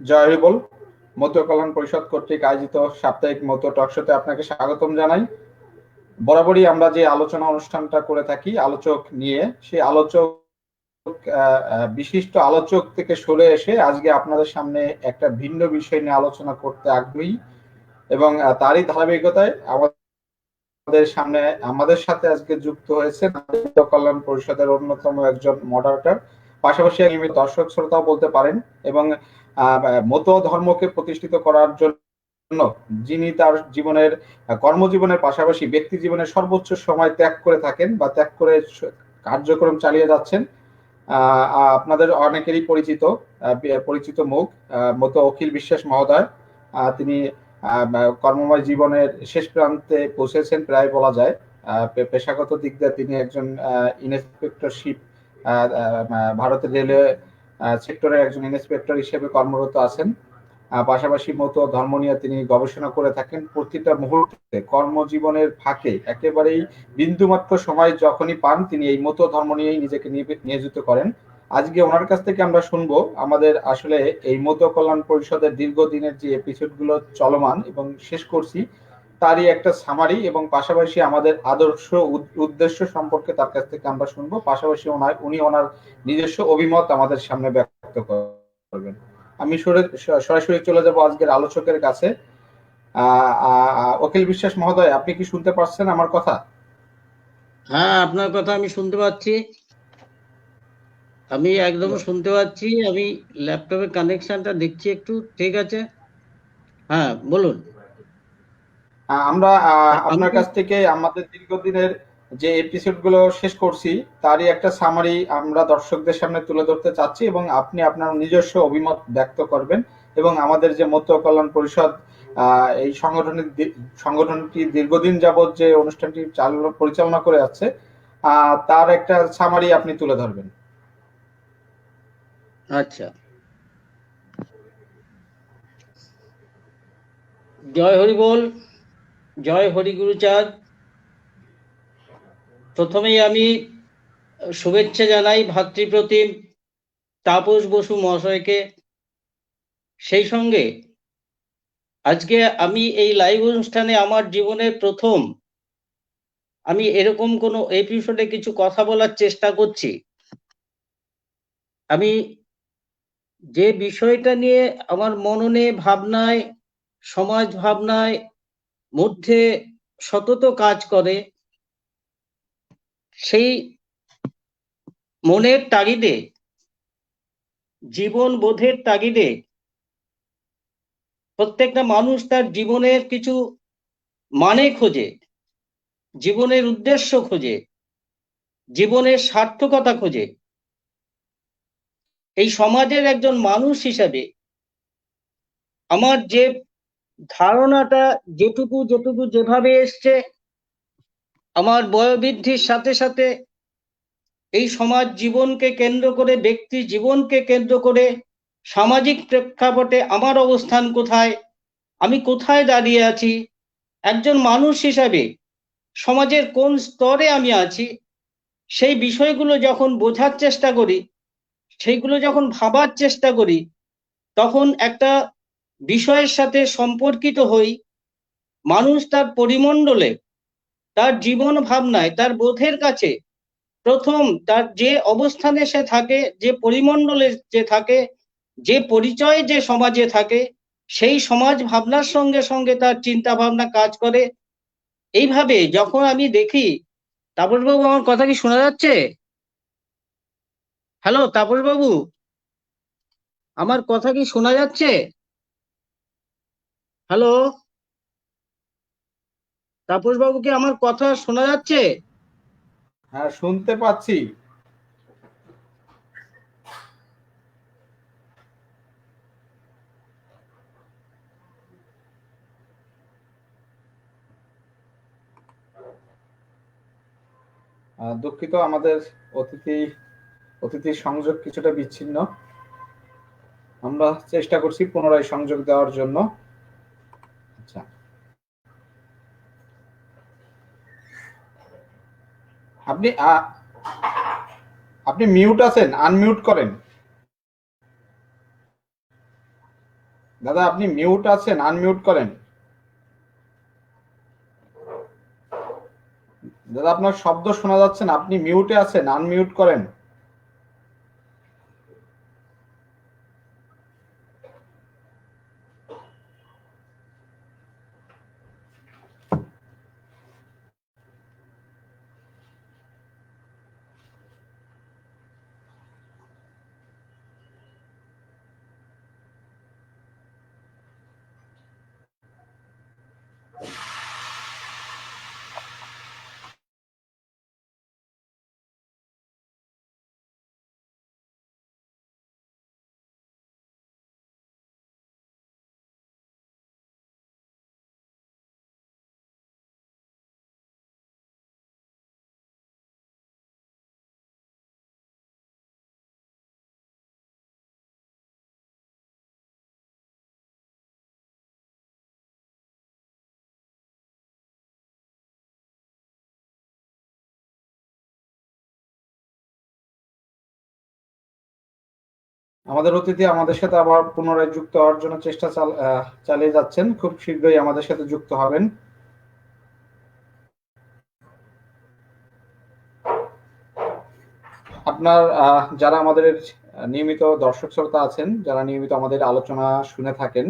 জয় হরি বল। মতুয়া কল্যাণ পরিষদ কর্তৃক আয়োজিত সাপ্তাহিক মতুয়া টকশোতে আপনাকে স্বাগতম জানাই। বরাবরই আমরা যে আলোচনা অনুষ্ঠানটা করে থাকি আলোচক নিয়ে, সেই আলোচক বিশিষ্ট আলোচক থেকে সরে এসে আজকে আপনাদের সামনে একটা ভিন্ন বিষয় নিয়ে আলোচনা করতে আগ্রহী এবং তারই ধারাবাহিকতায় আমাদের সাথে আজকে যুক্ত হয়েছে মতুয়া কল্যাণ পরিষদের অন্যতম একজন মডারেটর, পাশাপাশি নিয়মিত দর্শক শ্রোতাও বলতে পারেন, এবং মতুয়া ধর্মকে প্রতিষ্ঠিত করার জন্য যিনি তার জীবনের কর্মজীবনের পাশাপাশি ব্যক্তি জীবনের সর্বোচ্চ সময় ত্যাগ করে থাকেন বা ত্যাগ করে কার্যক্রম চালিয়ে যাচ্ছেন। আপনাদের অনেকেরই পরিচিত মুখ মতো অখিল বিশ্বাস মহোদয়। তিনি কর্মময় জীবনের শেষ প্রান্তে পৌঁছেছেন প্রায় বলা যায়। পেশাগত দিক দিয়ে তিনি একজন ইন্সপেক্টরশিপ, ভারতের রেলওয়ে সেক্টরের একজন ইন্সপেক্টর হিসেবে কর্মরত আছেন। পাশাপাশি মতুয়া ধর্ম নিয়ে তিনি গবেষণা করে থাকেন। প্রতিটা মুহূর্তে কর্মজীবনের ফাঁকে একেবারেই বিন্দুমাত্র সময় যখনই পান তিনি এই মতুয়া ধর্ম নিয়েই নিজেকে নিয়োজিত করেন। আজকে ওনার কাছ থেকে আমরা শুনবো আমাদের আসলে এই মতুয়া কল্যাণ পরিষদের দীর্ঘদিনের যে এপিসোডগুলো চলমান এবং শেষ করছি তারই একটা সামারি, এবং পাশাপাশি আমাদের আদর্শ উদ্দেশ্য সম্পর্কে তার কাছ থেকে আমরা শুনবো। পাশাপাশি উনি ওনার নিজস্ব অভিমত আমাদের সামনে ব্যক্ত করবেন। আমি সরাসরি চলে যাব আজকের আলোচকের কাছে। অখিল বিশ্বাস মহোদয়, আপনি কি শুনতে পাচ্ছেন আমার কথা? হ্যাঁ, আপনার কথা আমি শুনতে পাচ্ছি। আমি একদম শুনতে পাচ্ছি। আমি ল্যাপটপের কানেকশনটা দেখছি একটু। ঠিক আছে, হ্যাঁ বলুন। আমরা আপনার আমি কাছ থেকে আমাদের দীর্ঘদিনের যে এপিসোড গুলো শেষ করছি তারই একটা সামারি আমরা দর্শকদের সামনে তুলে ধরতে চাচ্ছি, এবং আপনি আপনার নিজস্ব অভিমত ব্যক্ত করবেন। এবং আমাদের যে মতুয়া কল্যাণ পরিষদ এই সংগঠনটি দীর্ঘদিন যাবৎ যে অনুষ্ঠানটি পরিচালনা করে যাচ্ছে তার একটা সামারি আপনি তুলে ধরবেন। আচ্ছা, জয় হরি বল, জয় হরি গুরুচাঁদ। প্রথমেই আমি শুভেচ্ছা জানাই ভাতৃপ্রতিম তাপস বসু মহাশয়কে। সেই সঙ্গে আজকে আমি এই লাইভ অনুষ্ঠানে আমার জীবনের প্রথম আমি এরকম কোনো এপিসোডে কিছু কথা বলার চেষ্টা করছি। আমি যে বিষয়টা নিয়ে আমার মননে ভাবনায় সমাজ ভাবনায় মধ্যে সতত কাজ করে, সেই মনের তাগিদে জীবন বোধের তাগিদে প্রত্যেকটা মানুষ তার জীবনের কিছু মানে খোঁজে, জীবনের উদ্দেশ্য খোঁজে, জীবনের সার্থকতা খোঁজে। এই সমাজের একজন মানুষ হিসাবে আমার যে ধারণাটা যেটুকু যেভাবে এসছে, আমার বয়োবৃদ্ধির সাথে সাথে এই সমাজ জীবনকে কেন্দ্র করে, ব্যক্তি জীবনকে কেন্দ্র করে সামাজিক প্রেক্ষাপটে আমার অবস্থান কোথায়, আমি কোথায় দাঁড়িয়ে আছি, একজন মানুষ হিসাবে সমাজের কোন স্তরে আমি আছি, সেই বিষয়গুলো যখন বোঝার চেষ্টা করি, সেইগুলো যখন ভাবার চেষ্টা করি, তখন একটা বিষয়ের সাথে সম্পর্কিত হই। মানুষ তার পরিমণ্ডলে, তার জীবন ভাবনায়, তার বোধের কাছে প্রথম তার যে অবস্থানে সে থাকে, যে পরিমণ্ডলে যে থাকে, যে পরিচয়ে যে সমাজে থাকে, সেই সমাজ ভাবনার সঙ্গে সঙ্গে তার চিন্তা ভাবনা কাজ করে। এইভাবে যখন আমি দেখি, তাপসবাবু আমার কথা কি শোনা যাচ্ছে? হ্যালো তাপসবাবু, আমার কথা কি শোনা যাচ্ছে? হ্যালো তাপসবাবু, কি আমার কথা শোনা যাচ্ছে? হ্যাঁ, শুনতে পাচ্ছি। দুঃখিত, আমাদের অতিথির সংযোগ কিছুটা বিচ্ছিন্ন। আমরা চেষ্টা করছি পুনরায় সংযোগ দেওয়ার জন্য। আচ্ছা, আপনি আপনি মিউট আছেন, আনমিউট করেন। দাদা আপনি মিউট আছেন, আনমিউট করেন। দাদা আপনার শব্দ শোনা যাচ্ছে না, আপনি মিউটে আছেন, আনমিউট করেন। আমাদের অতিথি আমাদের সাথে আবার পুনরায় যুক্ত হওয়ার জন্য চেষ্টা চালিয়ে যাচ্ছেন, খুব শীঘ্রই আমাদের সাথে যুক্ত হবেন। আপনার যারা আমাদের নিয়মিত দর্শক শ্রোতা আছেন, যারা নিয়মিত আমাদের আলোচনা শুনে থাকেন,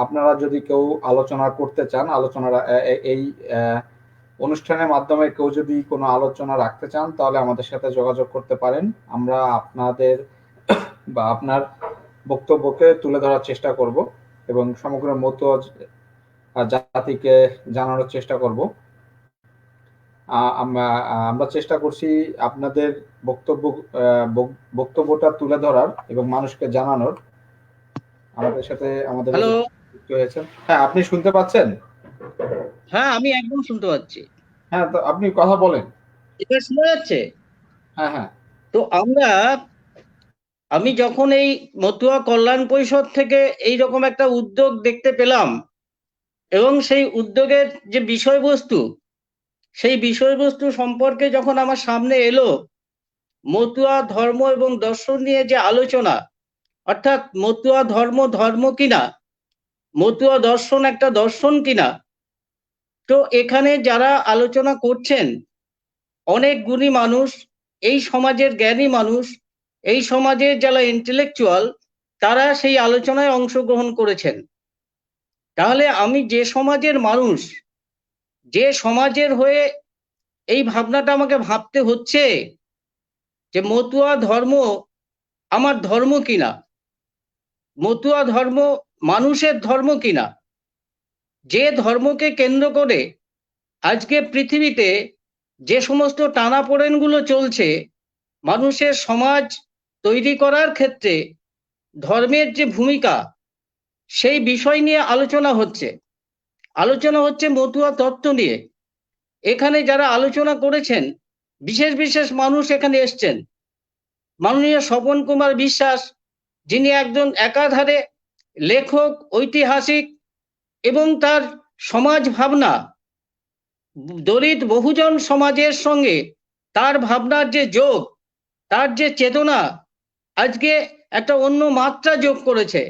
আপনারা যদি কেউ আলোচনা করতে চান, আলোচনার এই অনুষ্ঠানের মাধ্যমে কেউ যদি কোনো আলোচনা রাখতে চান, তাহলে আমাদের সাথে যোগাযোগ করতে পারেন। আমরা আপনাদের বা আপনার বক্তব্যকে তুলে ধরার চেষ্টা করব এবং সমগ্র মতুয়া জাতিকে জানানোর চেষ্টা করব। আমরা চেষ্টা করছি আপনাদের বক্তব্যটা তুলে ধরার এবং মানুষকে জানানোর। আমাদের সাথে আমাদের হ্যালো। যুক্ত হয়েছেন। হ্যাঁ, আপনি শুনতে পাচ্ছেন? হ্যাঁ, আমি একদম শুনতে পাচ্ছি। হ্যাঁ, তো আপনি কথা বলেন। এটা শোনা যাচ্ছে? হ্যাঁ, হ্যাঁ। তো আমি যখন এই মতুয়া কল্যাণ পরিষদ থেকে এইরকম একটা উদ্যোগ দেখতে পেলাম এবং সেই উদ্যোগের যে বিষয়বস্তু, সেই বিষয়বস্তু সম্পর্কে যখন আমার সামনে এলো, মতুয়া ধর্ম এবং দর্শন নিয়ে যে আলোচনা, অর্থাৎ মতুয়া ধর্ম ধর্ম কিনা, মতুয়া দর্শন একটা দর্শন কিনা, তো এখানে যারা আলোচনা করছেন অনেক গুণী মানুষ, এই সমাজের জ্ঞানী মানুষ, এই সমাজের যারা ইন্টেলেকচুয়াল, তারা সেই আলোচনায় অংশগ্রহণ করেছেন। তাহলে আমি যে সমাজের মানুষ, যে সমাজের হয়ে এই ভাবনাটা আমাকে ভাবতে হচ্ছে যে মতুয়া ধর্ম আমার ধর্ম কিনা, মতুয়া ধর্ম মানুষের ধর্ম কিনা, যে ধর্মকে কেন্দ্র করে আজকে পৃথিবীতে যে সমস্ত টানাপোড়েনগুলো চলছে, মানুষের সমাজ তৈরি করার ক্ষেত্রে ধর্মের যে ভূমিকা, সেই বিষয় নিয়ে আলোচনা হচ্ছে মতুয়া তত্ত্ব নিয়ে। এখানে যারা আলোচনা করেছেন, বিশেষ বিশেষ মানুষ এখানে এসছেন। মাননীয় স্বপন কুমার বিশ্বাস, যিনি একজন একাধারে লেখক, ঐতিহাসিক এবং তার সমাজ ভাবনা, দলিত বহুজন সমাজের সঙ্গে তার ভাবনার যে যোগ, তার যে চেতনা আজকে একটা অন্য মাত্রা যোগ করেছে।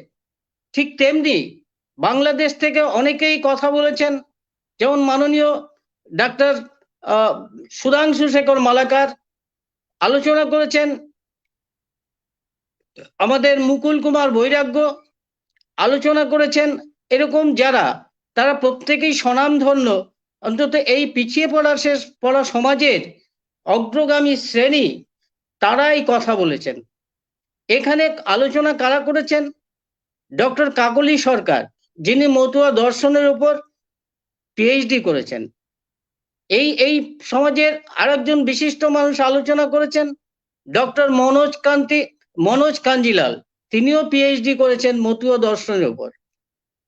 ঠিক তেমনি বাংলাদেশ থেকে অনেকেই কথা বলেছেন, যেমন মাননীয় ডাক্তার সুধাংশু শেখর মালাকার আলোচনা করেছেন, আমাদের মুকুল কুমার বৈরাগ্য আলোচনা করেছেন। এরকম যারা, তারা প্রত্যেকেই স্বনামধন্য, অন্তত এই পিছিয়ে পড়া সমাজের অগ্রগামী শ্রেণী, তারাই কথা বলেছেন। এখানে আলোচনা কারা করেছেন? ডক্টর কাকলি সরকার, যিনি মতুয়া দর্শনের উপর পিএইচডি করেছেন। এই সমাজের আরেকজন বিশিষ্ট মানুষ আলোচনা করেছেন, ডক্টর মনোজ কাঞ্জিলাল, তিনিও পিএইচডি করেছেন মতুয়া দর্শনের উপর।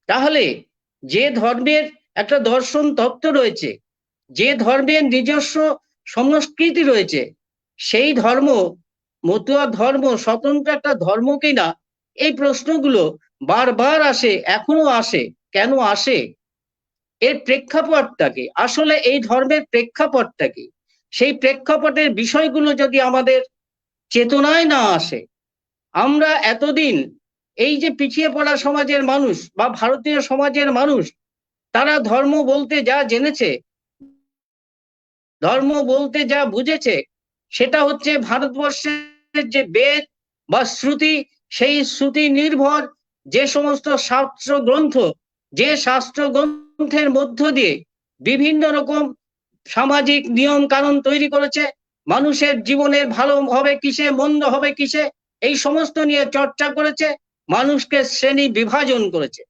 তাহলে যে ধর্মের একটা দর্শন তত্ত্ব রয়েছে, যে ধর্মের নিজস্ব সংস্কৃতি রয়েছে, সেই ধর্ম, মতুয়া ধর্ম স্বতন্ত্র একটা ধর্ম কিনা, এই প্রশ্নগুলো বারবার আসে, এখনো আসে। কেন আসে? এর প্রেক্ষাপটটা কি? আসলে এই ধর্মের প্রেক্ষাপটটা কি? সেই প্রেক্ষাপটের বিষয়গুলো যদি আমাদের চেতনায় না আসে, আমরা এতদিন এই যে পিছিয়ে পড়া সমাজের মানুষ বা ভারতীয় সমাজের মানুষ, তারা ধর্ম বলতে যা জেনেছে, ধর্ম বলতে যা বুঝেছে, সেটা হচ্ছে ভারতবর্ষের যে বেদ বা শ্রুতি, সেই শ্রুতি নির্ভর যে সমস্ত শাস্ত্র গ্রন্থ, যে শাস্ত্র গ্রন্থের মধ্য দিয়ে বিভিন্ন রকম সামাজিক নিয়ম কানুন তৈরি করেছে, মানুষের জীবনের ভালো হবে কিসে, মন্দ হবে কিসে, এই সমস্ত নিয়ে চর্চা করেছে, মানুষকে শ্রেণী বিভাজন করেছে।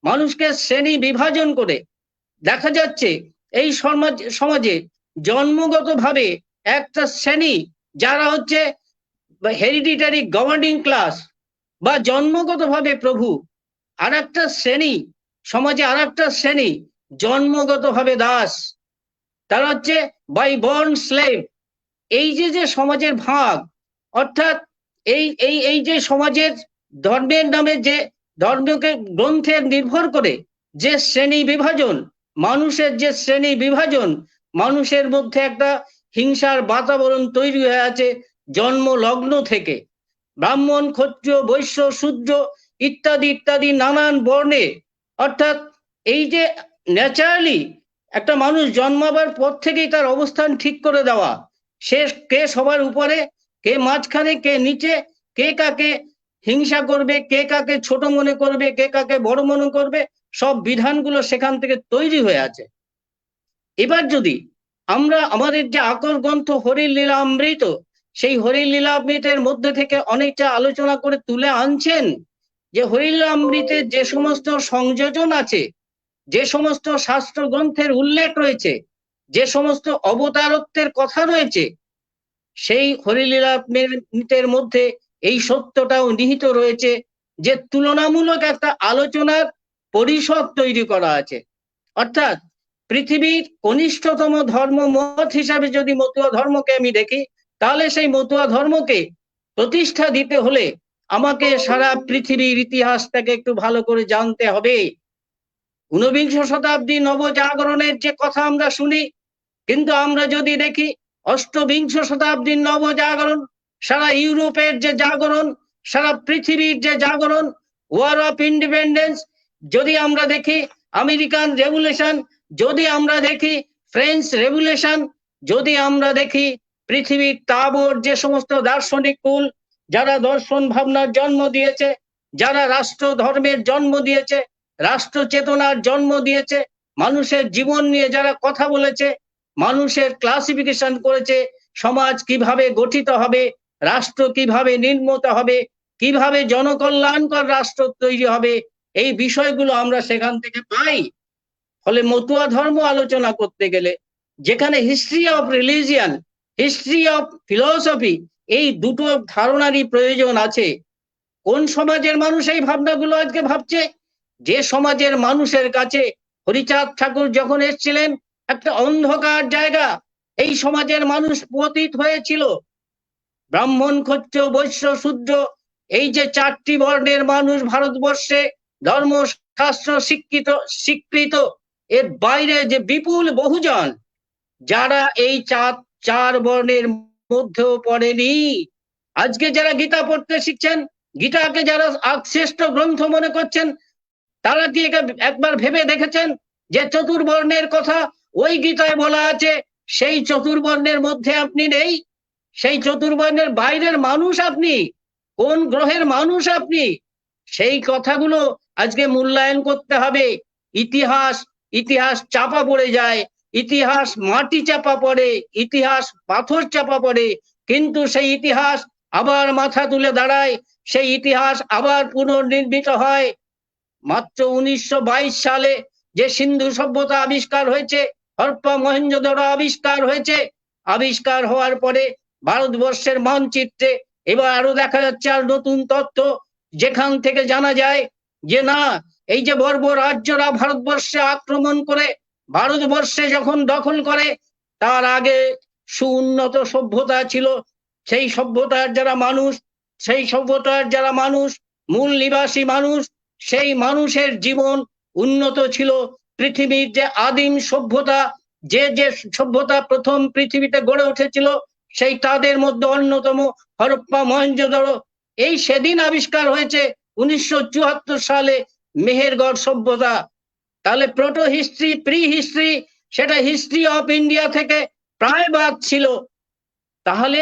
মানুষকে শ্রেণী বিভাজন করে দেখা যাচ্ছে এই সমাজে জন্মগতভাবে একটা শ্রেণী, যারা হচ্ছে হেরিডিটারি গভর্নিং ক্লাস বা জন্মগতভাবে প্রভু, আর একটা শ্রেণী সমাজে, আর একটা শ্রেণী জন্মগতভাবে দাস, তারা হচ্ছে বাই বর্ন স্লেভ। এই যে সমাজের ভাগ, অর্থাৎ এই এই এই যে সমাজের ধর্মের নামে যে ধর্মকে গ্রন্থের নির্ভর করে যে শ্রেণী বিভাজন, মানুষের যে শ্রেণী বিভাজন, মানুষের মধ্যে একটা হিংসার বাতাবরণ তৈরি হয়ে আছে জন্ম লগ্ন থেকে। ব্রাহ্মণ, ক্ষত্রিয়, বৈশ্য, শূদ্র ইত্যাদি ইত্যাদি নানান বর্ণে, অর্থাৎ এই যে ন্যাচারালি একটা মানুষ জন্মাবার পর থেকেই তার অবস্থান ঠিক করে দেওয়া, সে কে সবার উপরে, কে মাঝখানে, কে নিচে, কে কাকে হিংসা করবে, কে কাকে ছোট মনে করবে, কে কাকে বড় মনে করবে, সব বিধানগুলো সেখান থেকে তৈরি হয়ে আছে। এবার যদি আমরা আমাদের যে আকর গ্রন্থ হরির লীলামৃত, সেই হরির লীলামৃতের মধ্যে থেকে অনেকটা আলোচনা করে তুলে আনছেন যে হরির লীলামৃতের যে সমস্ত সংযোজন আছে, যে সমস্ত শাস্ত্র গ্রন্থের উল্লেখ রয়েছে, যে সমস্ত অবতারত্বের কথা রয়েছে, সেই হরিলীলামৃতের মধ্যে এই সত্যটাও নিহিত রয়েছে যে তুলনামূলক একটা আলোচনার পরিষদ তৈরি করা আছে। অর্থাৎ পৃথিবীর কনিষ্ঠতম ধর্ম মত হিসাবে যদি মতুয়া ধর্মকে আমি দেখি, তাহলে সেই মতুয়া ধর্মকে প্রতিষ্ঠা দিতে হলে আমাকে সারা পৃথিবীর ইতিহাসটাকে একটু ভালো করে জানতে হবে। ঊনবিংশ শতাব্দী নবজাগরণের যে কথা আমরা শুনি, কিন্তু আমরা যদি দেখি অষ্টবিংশ শতাব্দীর নবজাগরণ, সারা ইউরোপের যে জাগরণ, সারা পৃথিবীর যে জাগরণ, ওয়ার অফ ইন্ডিপেন্ডেন্স, যদি আমরা দেখি আমেরিকান রেভলিউশন, যদি আমরা দেখি ফ্রেঞ্চ রেভলিউশন, যদি আমরা দেখি পৃথিবীর তাবর যে সমস্ত দার্শনিক কুল, যারা দর্শন ভাবনার জন্ম দিয়েছে, যারা রাষ্ট্র ধর্মের জন্ম দিয়েছে, রাষ্ট্র চেতনার জন্ম দিয়েছে, মানুষের জীবন নিয়ে যারা কথা বলেছে, মানুষের ক্লাসিফিকেশন করেছে, সমাজ কিভাবে গঠিত হবে, রাষ্ট্র কিভাবে নির্মিত হবে, কিভাবে জনকল্যাণকর রাষ্ট্র তৈরি হবে, এই বিষয়গুলো আমরা সেখান থেকে পাই। ফলে মতুয়া ধর্ম আলোচনা করতে গেলে যেখানে history of religion, history of philosophy, এই দুটো ধারণারই প্রয়োজন আছে। কোন সমাজের মানুষ এই ভাবনাগুলো আজকে ভাবছে? যে সমাজের মানুষের কাছে হরিচাঁদ ঠাকুর যখন এসেছিলেন, একটা অন্ধকার জায়গা, এই সমাজের মানুষ পতিত হয়েছিল। ব্রাহ্মণ, ক্ষত্রিয়, বৈশ্য, শূদ্র, এই যে চারটি বর্ণের মানুষ ভারতবর্ষে ধর্মশাস্ত্র স্বীকৃত, এর বাইরে যে বিপুল বহুজন, যারা এই চার বর্ণের মধ্যেও পড়েনি, আজকে যারা গীতা পড়তে শিখছেন, গীতাকে যারা শ্রেষ্ঠ গ্রন্থ মনে করছেন, তারা কি একবার ভেবে দেখেছেন যে চতুর্বর্ণের কথা ওই গীতায় বলা আছে, সেই চতুর্বর্ণের মধ্যে আপনি নেই? সেই চতুর্বর্ণের বাইরের মানুষ আপনি, কোন গ্রহের মানুষ আপনি? সেই কথাগুলো আজকে মূল্যায়ন করতে হবে। ইতিহাস চাপা পড়ে যায়, ইতিহাস মাটি চাপা পড়ে, ইতিহাস পাথর চাপা পড়ে, কিন্তু সেই ইতিহাস আবার মাথা তুলে দাঁড়ায়, সেই ইতিহাস আবার পুনর্নির্মিত হয়। মাত্র 1922 সালে যে সিন্ধু সভ্যতা আবিষ্কার হয়েছে, হরপ্পা মহেঞ্জোদারো আবিষ্কার হয়েছে, আবিষ্কার হওয়ার পরে ভারতবর্ষের মানচিত্রে এবার আরো দেখা যাচ্ছে আর নতুন তথ্য, যেখান থেকে জানা যায় যে না, এই যে বর্বর রাজ্যরা ভারতবর্ষে আক্রমণ করে ভারতবর্ষে যখন দখল করে, তার আগে সুউন্নত সভ্যতা ছিল। সেই সভ্যতার যারা মানুষ, সেই সভ্যতার যারা মানুষ, মূল নিবাসী মানুষ, সেই মানুষের জীবন উন্নত ছিল। পৃথিবীর যে আদিম সভ্যতা, যে সভ্যতা প্রথম পৃথিবীতে গড়ে উঠেছিল, সেই তাদের মধ্যে অন্যতম হরপ্পা মহেঞ্জোদারো, এই সেদিন আবিষ্কার হয়েছে 1974 সালে মেহেরগড় সভ্যতা। তাহলে প্রোটো হিস্ট্রি, প্রি হিস্ট্রি, সেটা হিস্ট্রি অফ ইন্ডিয়া থেকে প্রায় বাদ ছিল। তাহলে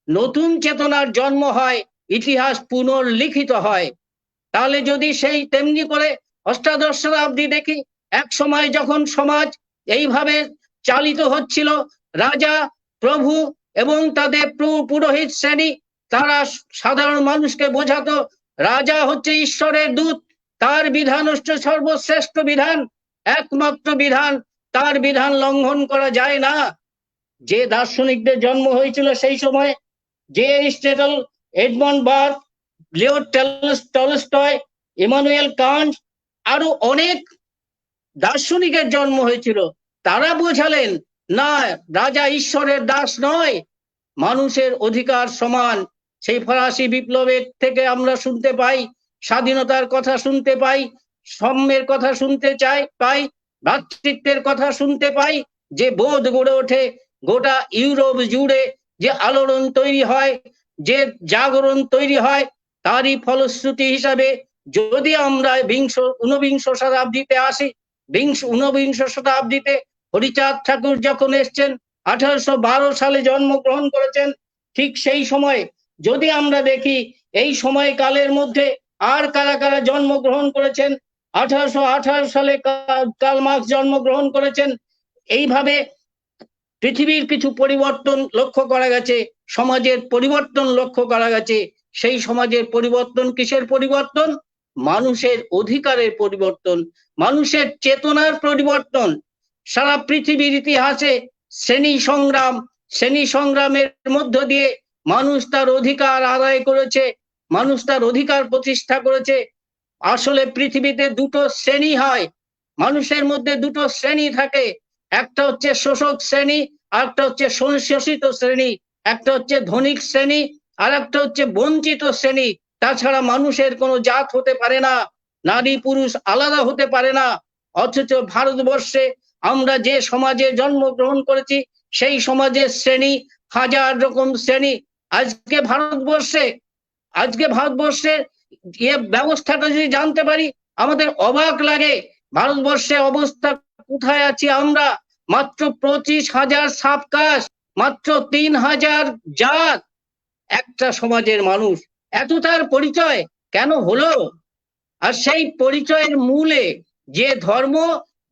নতুন চেতনার জন্ম হয়, ইতিহাস পুনর্লিখিত হয়। তাহলে যদি সেই তেমনি করে অষ্টাদশ শতাব্দী দেখি, এক সময় যখন সমাজ এইভাবে চালিত হচ্ছিল, রাজা প্রভু এবং তাদের পুরোহিত শ্রেণী তারা সাধারণ মানুষকে বোঝাতো রাজা হচ্ছে ঈশ্বরের দূত, তার বিধান হচ্ছে সর্বশ্রেষ্ঠ বিধান, একমাত্র বিধান, তার বিধান লঙ্ঘন করা যায় না। যে দার্শনিকদের জন্ম হয়েছিল সেই সময়, যে Aristotle, Edmund Burke, Leo Tolstoy, Immanuel Kant, আরো অনেক দার্শনিকের জন্ম হয়েছিল, তারা বোঝালেন না, রাজা ঈশ্বরের দাস নয়, মানুষের অধিকার সমান। সেই ফরাসি বিপ্লবের থেকে আমরা শুনতে পাই, স্বাধীনতার কথা শুনতে পাই, সাম্যের কথা শুনতে পাই, ভ্রাতৃত্বের কথা শুনতে পাই, যে বোধ গড়ে ওঠে গোটা ইউরোপ জুড়ে, যে আলোড়ন তৈরি হয়, যে জাগরণ তৈরি হয়, তারই ফলশ্রুতি হিসাবে যদি আমরা ঊনবিংশ শতাব্দীতে আসি, ঊনবিংশ শতাব্দীতে হরিচাঁদ ঠাকুর যখন এসছেন, 1812 সালে জন্মগ্রহণ করেছেন, ঠিক সেই সময় যদি আমরা দেখি এই সময়কালের মধ্যে আর কারা কারা জন্মগ্রহণ করেছেন, 1818 সালে কার্ল মার্কস জন্মগ্রহণ করেছেন। এইভাবে পৃথিবীর কিছু পরিবর্তন লক্ষ্য করা গেছে, সমাজের পরিবর্তন লক্ষ্য করা গেছে। সেই সমাজের পরিবর্তন কিসের পরিবর্তন? মানুষের অধিকারের পরিবর্তন, মানুষের চেতনার পরিবর্তন। সারা পৃথিবীর ইতিহাসে শ্রেণী সংগ্রামের মধ্য দিয়ে মানুষ তার অধিকার আদায় করেছে, মানুষ তার অধিকার প্রতিষ্ঠা করেছে। আসলে পৃথিবীতে দুটো শ্রেণী হয়, মানুষের মধ্যে দুটো শ্রেণী থাকে, একটা হচ্ছে শোষক শ্রেণী, আর একটা হচ্ছে শোষিত শ্রেণী, একটা হচ্ছে ধনিক শ্রেণী, আর একটা হচ্ছে বঞ্চিত শ্রেণী। তাছাড়া মানুষের কোনো জাত হতে পারে না, নারী পুরুষ আলাদা হতে পারে না। অথচ ভারতবর্ষে আমরা যে সমাজে জন্মগ্রহণ করেছি, সেই সমাজের শ্রেণী হাজার রকম শ্রেণী। আজকে ভারতবর্ষের ব্যবস্থাটা যদি জানতে পারি, আমাদের অবাক লাগে। ভারতবর্ষের অবস্থা কোথায় আছি আমরা? মাত্র 25,000 সাবকাস্ট, মাত্র 3,000 জাত, একটা সমাজের মানুষ। এত তার পরিচয় কেন হলো? আর সেই পরিচয়ের মূলে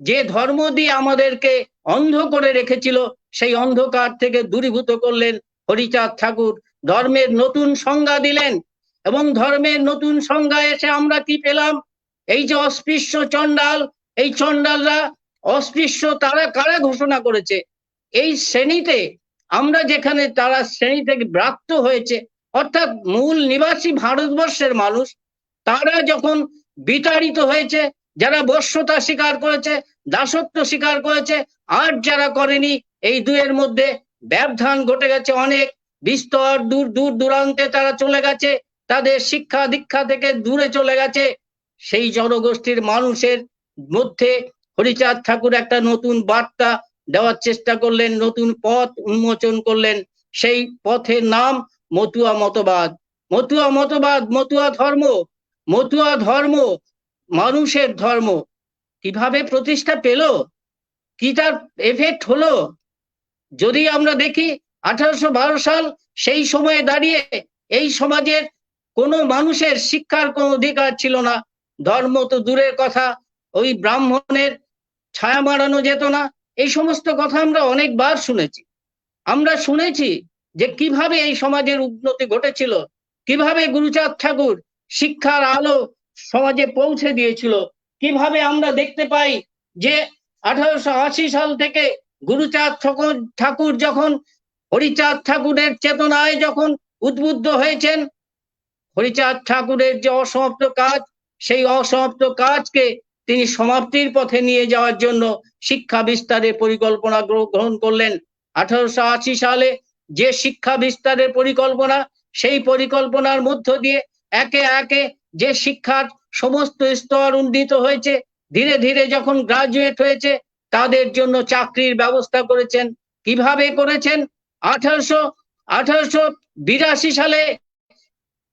যে ধর্ম দিয়ে আমাদেরকে অন্ধ করে রেখেছিল, সেই অন্ধকার থেকে দূরীভূত করলেন হরিচাঁদ ঠাকুর, ধর্মের নতুন সংজ্ঞা দিলেন। এবং ধর্মের নতুন সংজ্ঞা এসে আমরা কি পেলাম? এই যে অস্পৃশ্য চণ্ডাল, এই চণ্ডালরা অস্পৃশ্য, তারা কারা ঘোষণা করেছে? এই শ্রেণীতে আমরা যেখানে, তারা শ্রেণী থেকে ব্রাত্য হয়েছে, অর্থাৎ মূল নিবাসী ভারতবর্ষের মানুষ, তারা যখন বিতাড়িত হয়েছে, যারা বশ্যতা স্বীকার করেছে, দাসত্ব স্বীকার করেছে, আর যারা করেনি, এই দুয়ের মধ্যে ব্যবধান ঘটে গেছে অনেক বিস্তর, দূর দূরান্তে তারা চলে গেছে, তাদের শিক্ষা দীক্ষা থেকে দূরে চলে গেছে। সেই জনগোষ্ঠীর মানুষের মধ্যে হরিচাঁদ ঠাকুর একটা নতুন বার্তা দেওয়ার চেষ্টা করলেন, নতুন পথ উন্মোচন করলেন। সেই পথের নাম মতুয়া মতবাদ। মতুয়া ধর্ম মানুষের ধর্ম। কিভাবে প্রতিষ্ঠা পেল, কি তার এফেক্ট হলো? যদি আমরা দেখি 1812 সাল, সেই সময়ে দাঁড়িয়ে এই সমাজের কোনো মানুষের শিক্ষার কোনো অধিকার ছিল না। ধর্ম তো দূরের কথা, ওই ব্রাহ্মণের ছায়া মারানো যেত না। এই সমস্ত কথা আমরা অনেকবার শুনেছি। আমরা শুনেছি যে কিভাবে এই সমাজের উন্নতি ঘটেছিল, কিভাবে গুরুচাঁদ ঠাকুর শিক্ষার আলো সমাজে পৌঁছে দিয়েছিল। কিভাবে আমরা দেখতে পাই যে 1880 সাল থেকে গুরুচাঁদ ঠাকুর যখন হরিচাঁদ ঠাকুরের চেতনায় যখন উদ্বুদ্ধ হয়েছেন, হরিচাঁদ ঠাকুরের যে অসমাপ্ত কাজ, সেই অসমাপ্ত কাজকে তিনি সমাপ্তির পথে নিয়ে যাওয়ার জন্য শিক্ষা বিস্তারের পরিকল্পনা গ্রহণ করলেন। 1880 সালে যে শিক্ষা বিস্তারের পরিকল্পনা, সেই পরিকল্পনার মধ্য দিয়ে একে একে যে শিক্ষার সমস্ত স্তর উন্নীত হয়েছে, ধীরে ধীরে যখন গ্রাজুয়েট হয়েছে, তাদের জন্য চাকরির ব্যবস্থা করেছেন। কিভাবে করেছেন? 1882 সালে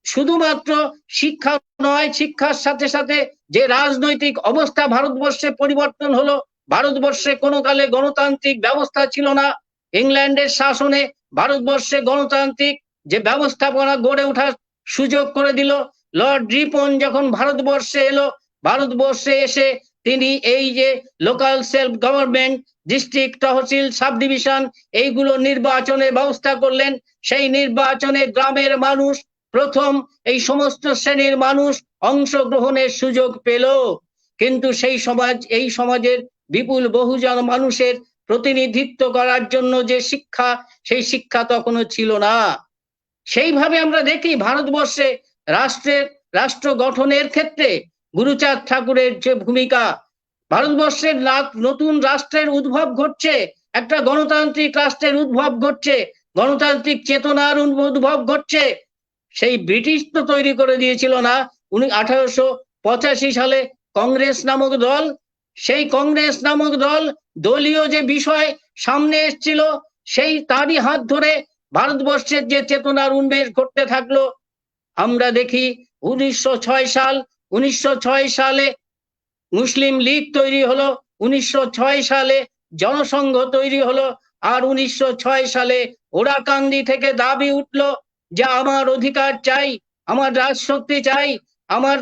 শুধুমাত্র শিক্ষা নয়, শিক্ষার সাথে সাথে যে রাজনৈতিক অবস্থা ভারতবর্ষে পরিবর্তন হলো। ভারতবর্ষে কোনো কালে গণতান্ত্রিক ব্যবস্থা ছিল না। ইংল্যান্ডের শাসনে ভারতবর্ষে গণতান্ত্রিক যে ব্যবস্থাপনা গড়ে ওঠার সুযোগ করে দিল। লর্ড রিপন যখন ভারতবর্ষে এলো, ভারতবর্ষে এসে তিনি এই যে local self government, district, tehsil, sub division, এইগুলো নির্বাচনের ব্যবস্থা করলেন। সেই নির্বাচনে গ্রামের মানুষ প্রথম এই সমস্ত শ্রেণীর মানুষ অংশগ্রহণের সুযোগ পেল। কিন্তু সেই সমাজ, এই সমাজের বিপুল বহুজন মানুষের প্রতিনিধিত্ব করার জন্য যে শিক্ষা, সেই শিক্ষা তখনও ছিল না। সেইভাবে আমরা দেখি ভারতবর্ষে রাষ্ট্র গঠনের ক্ষেত্রে গুরুচাঁদ ঠাকুরের যে ভূমিকা, ভারতবর্ষের নতুন রাষ্ট্রের উদ্ভব ঘটছে, একটা গণতান্ত্রিক রাষ্ট্রের উদ্ভব ঘটছে, গণতান্ত্রিক চেতনার উদ্ভব ঘটছে। সেই ব্রিটিশ তো তৈরি করে দিয়েছিল না 1885 সালে কংগ্রেস নামক দল। সেই কংগ্রেস নামক দল, দলীয় যে বিষয় সামনে এসেছিল, সেই তারই হাত ধরে ভারতবর্ষের যে চেতনার উন্মেষ ঘটতে থাকলো। আমরা দেখি 1906 সালে মুসলিম লীগ তৈরি হলো, 1906 সালে জনসংঘ তৈরি হলো, আর 1906 সালে ওরাকান্দি থেকে দাবি উঠলো যে আমার অধিকার চাই, আমার রাজশক্তি চাই, আমার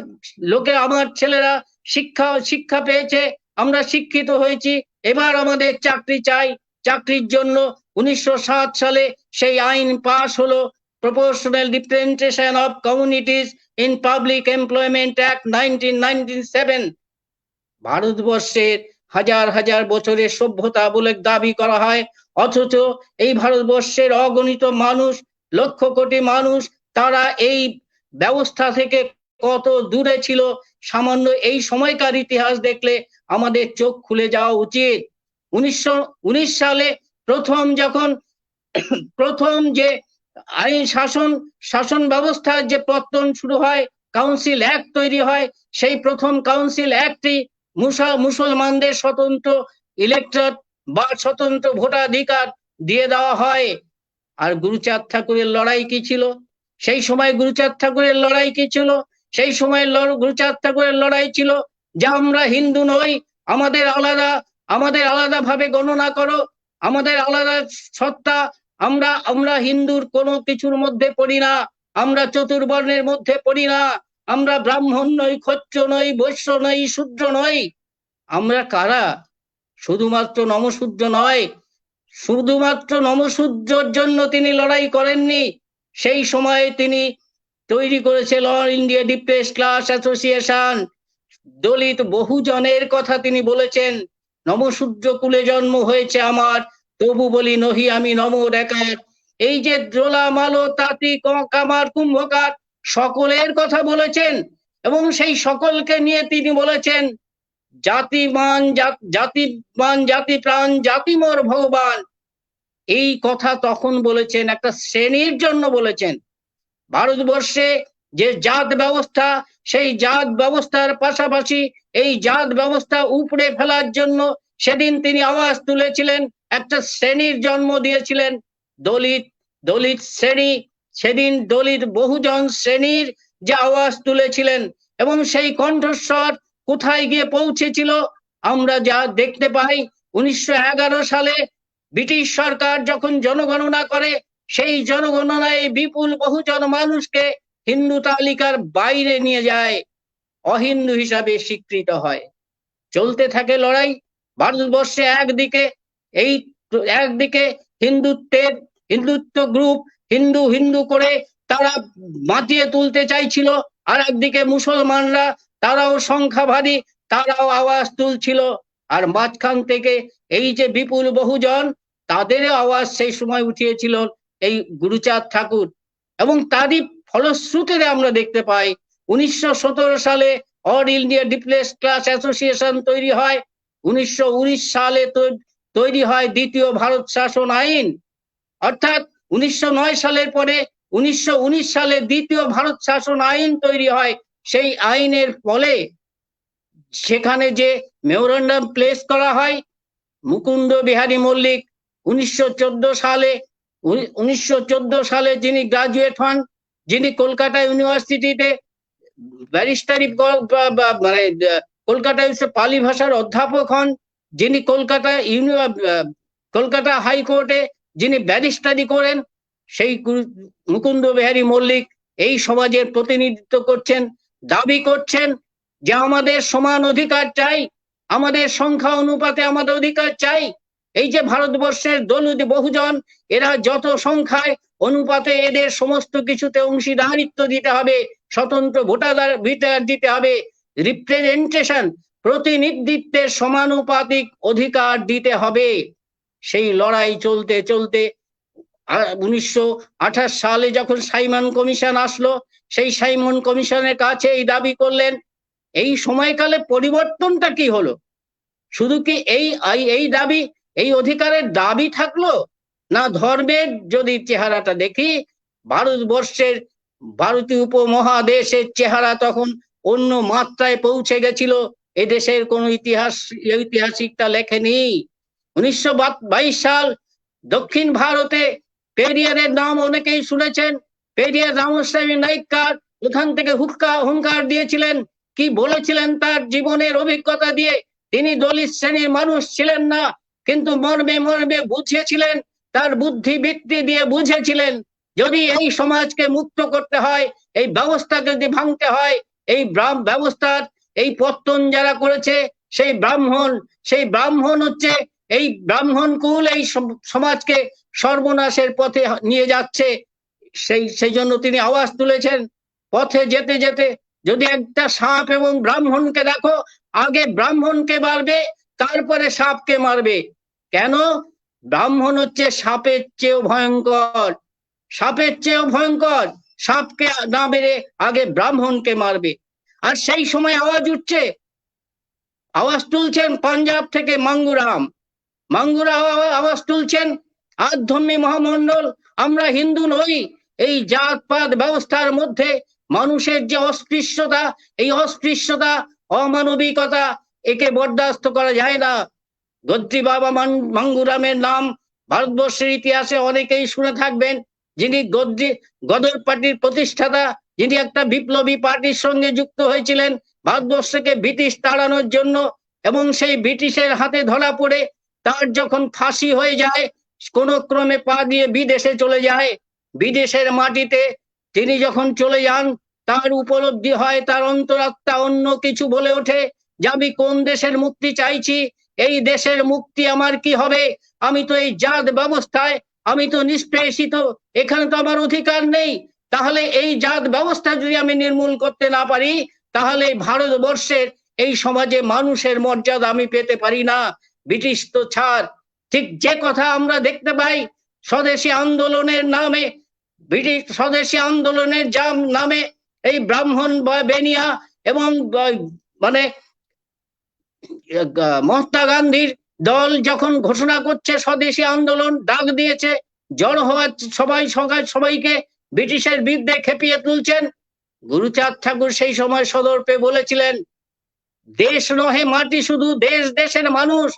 আমার ছেলেরা শিক্ষা পেয়েছে, আমরা শিক্ষিত হয়েছি, এবার আমাদের চাকরি চাই। চাকরির জন্য 1907 সালে সেই আইন পাশ হলো, proportional representation of communities in public employment act 1997। ভারতবর্ষের হাজার হাজার বছরের সভ্যতা বলে দাবি করা হয়, অথচ এই ভারতবর্ষের অগণিত মানুষ, লক্ষ কোটি মানুষ, তারা এই ব্যবস্থা থেকে কত দূরে ছিল। সামান্য এই সময়কার ইতিহাস দেখলে আমাদের চোখ খুলে যাওয়া উচিত। 1919 সালে প্রথম যে আইন শাসন ব্যবস্থার যে পতন শুরু হয়, কাউন্সিল অ্যাক্ট তৈরি হয়, সেই প্রথম কাউন্সিল অ্যাক্টটি মুসলমানদের স্বতন্ত্র ইলেকট্রেট বা স্বতন্ত্র ভোটাধিকার দিয়ে দেওয়া হয়। আর গুরুচাঁদ ঠাকুরের লড়াই কি ছিল সেই সময়? গুরুচাঁদ ঠাকুরের লড়াই কি ছিল সেই সময়? গুরুচাঁদ ঠাকুরের লড়াই ছিল যে আমরা হিন্দু নই, আমাদের আলাদা ভাবে গণনা করো, আমাদের আলাদা সত্তা, আমরা হিন্দুর কোনো কিছুর মধ্যে পড়ি না, আমরা চতুর্বর্ণের মধ্যে পড়ি না, আমরা ব্রাহ্মণ নই, ক্ষত্র নই, বৈশ্য নই, শূদ্র নই। আমরা কারা? শুধুমাত্র নমশূদ্র নয়, শুধুমাত্র নমশূদ্রের জন্য তিনি লড়াই করেননি। সেই সময়ে তিনি তৈরি করেছিল all India depressed class association. Dalit বহুজনের কথা তিনি বলেছেন, নমশূদ্র কুলে জন্ম হয়েছে আমার, তবু বলি নহি আমি নমর একার। এই যে দ্রোলা, মালো, তাঁতি, কামার, কুম্ভকার, সকলের কথা বলেছেন, এবং সেই সকলকে নিয়ে তিনি বলেছেন জাতি মান, জাতি প্রাণ, জাতি মোর ভগবান। এই কথা তখন বলেছেন, একটা শ্রেণীর জন্য বলেছেন। ভারতবর্ষে যে জাত ব্যবস্থা, সেই জাত ব্যবস্থার পাশাপাশি এই জাত ব্যবস্থা উপড়ে ফেলার জন্য সেদিন তিনি আওয়াজ তুলেছিলেন, একটা শ্রেণীর জন্ম দিয়েছিলেন, দলিত শ্রেণী। সেদিন দলিত বহুজন শ্রেণীর যে আওয়াজ তুলেছিলেন, এবং সেই কণ্ঠস্বর কোথায় গিয়ে পৌঁছেছিল আমরা যা দেখতে পাই। 1911 সালে ব্রিটিশ সরকার যখন জনগণনা করে, সেই জনগণনায় বিপুল বহুজন মানুষকে হিন্দু তালিকার বাইরে নিয়ে যায়, অহিন্দু হিসাবে স্বীকৃত হয়। চলতে থাকে লড়াই ভারতবর্ষে। একদিকে হিন্দুত্ব গ্রুপ হিন্দু করে তারা বাঁচিয়ে তুলতে চাইছিল, আর একদিকে মুসলমানরা, তারাও সংখ্যা ভারী, তারাও আওয়াজ তুলছিল। আর মাঝখান থেকে এই যে বিপুল বহুজন, তাদের আওয়াজ সেই সময় উঠিয়েছিল এই গুরুচাঁদ ঠাকুর। এবং তারই ফলশ্রুতিতে আমরা দেখতে পাই 1917 সালে all India depressed class association তৈরি হয়। 1919 সালে তৈরি হয় দ্বিতীয় ভারত শাসন আইন। অর্থাৎ 1909 সালের পরে 1919 সালে দ্বিতীয় ভারত শাসন আইন তৈরি হয়। সেই আইনের ফলে সেখানে যে মেমোরান্ডাম প্লেস করা হয়, মুকুন্দ বিহারী মল্লিক 1914 সালে যিনি গ্রাজুয়েট হন, যিনি কলকাতা ইউনিভার্সিটিতে ব্যারিস্টারি মানে কলকাতা পালি ভাষার অধ্যাপক হন, যিনি কলকাতা হাইকোর্টে যিনি ব্যারিস্টারি করেন, সেই মুকুন্দ বিহারী মল্লিক এই সমাজের প্রতিনিধিত্ব করছেন, দাবি করছেন যে আমাদের সমান অধিকার চাই, আমাদের সংখ্যা অনুপাতে আমাদের অধিকার চাই। এই যে ভারতবর্ষের দলিত বহুজন, এরা যত সংখ্যায় অনুপাতে এদের সমস্ত কিছুতে অংশীদারিত্ব দিতে হবে, স্বতন্ত্র ভোটাধিকার দিতে হবে, রিপ্রেজেন্টেশন প্রতিনিধিত্বের সমানুপাতিক অধিকার দিতে হবে। সেই লড়াই চলতে চলতে 1928 সালে যখন সাইমন কমিশন আসলো, সেই সাইমন কমিশনের কাছে এই দাবি করলেন। এই সময়কালে পরিবর্তনটা কি হলো? শুধু কি এই দাবি, এই অধিকারের দাবি থাকলো, না ধর্মের যদি চেহারাটা দেখি, ভারতবর্ষের ভারতীয় উপমহাদেশের চেহারা তখন অন্য মাত্রায় পৌঁছে গেছিল। এদেশের কোন ঐতিহাসিকটা লেখেনি। 1922 সাল দক্ষিণ ভারতে পেরিয়ারের নাম অনেকেই শুনেছেন। পেরিয়ার রামস্বামী নাইক্কার ওখান থেকে হুঙ্কার দিয়েছিলেন, কি বলেছিলেন তার জীবনের অভিজ্ঞতা দিয়ে। তিনি দলিত শ্রেণীর মানুষ ছিলেন না, কিন্তু মর্মে মর্মে বুঝিয়েছিলেন, তার বুদ্ধি বৃত্তি দিয়ে বুঝেছিলেন যদি এই সমাজকে মুক্ত করতে হয়, এই ব্যবস্থাকে যদি ভাঙতে হয়, এই ব্যবস্থার এই পত্তন যারা করেছে সেই ব্রাহ্মণ হচ্ছে, এই ব্রাহ্মণ কুল এই সমাজকে সর্বনাশের পথে নিয়ে যাচ্ছে। সেই জন্য তিনি আওয়াজ তুলেছেন, পথে যেতে যেতে যদি একটা সাপ এবং ব্রাহ্মণকে দেখো, আগে ব্রাহ্মণকে মারবে, তারপরে সাপকে মারবে। কেন? ব্রাহ্মণ হচ্ছে সাপের চেয়েও ভয়ঙ্কর, সাপের চেয়েও ভয়ঙ্কর। সাপকে না মেরে আগে ব্রাহ্মণকে মারবে। আর সেই সময় আওয়াজ তুলছেন পাঞ্জাব থেকে মাঙ্গুরাম আওয়াজ তুলছেন, আধ্যাত্মিক মহামন্ডল, আমরা হিন্দু নই। এই জাতপাত ব্যবস্থার মধ্যে মানুষের যে অস্পৃশ্যতা, এই অস্পৃশ্যতা, অমানবিকতা, একে বরদাস্ত করা যায় না। গদ্রি বাবা মাঙ্গুরামের নাম ভারতবর্ষের ইতিহাসে অনেকেই শুনে থাকবেন, যিনি গদর পার্টির প্রতিষ্ঠাতা, যিনি একটা বিপ্লবী পার্টির সঙ্গে যুক্ত হয়েছিলেন ভারতবর্ষকে ব্রিটিশ তাড়ানোর জন্য, এবং সেই ব্রিটিশের হাতে ধরা পড়ে তার যখন ফাঁসি হয়ে যায়, কোন ক্রমে পা দিয়ে বিদেশে চলে যায়। বিদেশের মাটিতে তিনি যখন চলে যান, তার উপলব্ধি হয়, তার অন্তরাত্মা অন্য কিছু বলে ওঠে যে আমি কোন দেশের মুক্তি চাইছি, এই দেশের মুক্তি আমার কি হবে? আমি তো এই জাত ব্যবস্থায়, আমি তো নিষ্পেষিত, এখানে তো আমার অধিকার নেই। তাহলে এই জাত ব্যবস্থা যদি আমি নির্মূল করতে না পারি, তাহলে ভারতবর্ষের এই সমাজে মানুষের মর্যাদা আমি পেতে পারি না। ব্রিটিশ তো ছাড়। ঠিক যে কথা আমরা দেখতে পাই স্বদেশী আন্দোলনের নামে, ব্রিটিশ স্বদেশী আন্দোলনের নামে এই ব্রাহ্মণ বেনিয়া এবং মানে মহাত্মা গান্ধীর দল যখন ঘোষণা করছে স্বদেশী আন্দোলন, ডাক দিয়েছে, জড়ো হওয়ার সবাইকে ব্রিটিশের বিরুদ্ধে খেপিয়ে তুলছেন। গুরুচাঁদ ঠাকুর সেই সময় সদর্পে বলেছিলেন, দেশ নহে মাটি শুধু, দেশ দেশের মানুষ,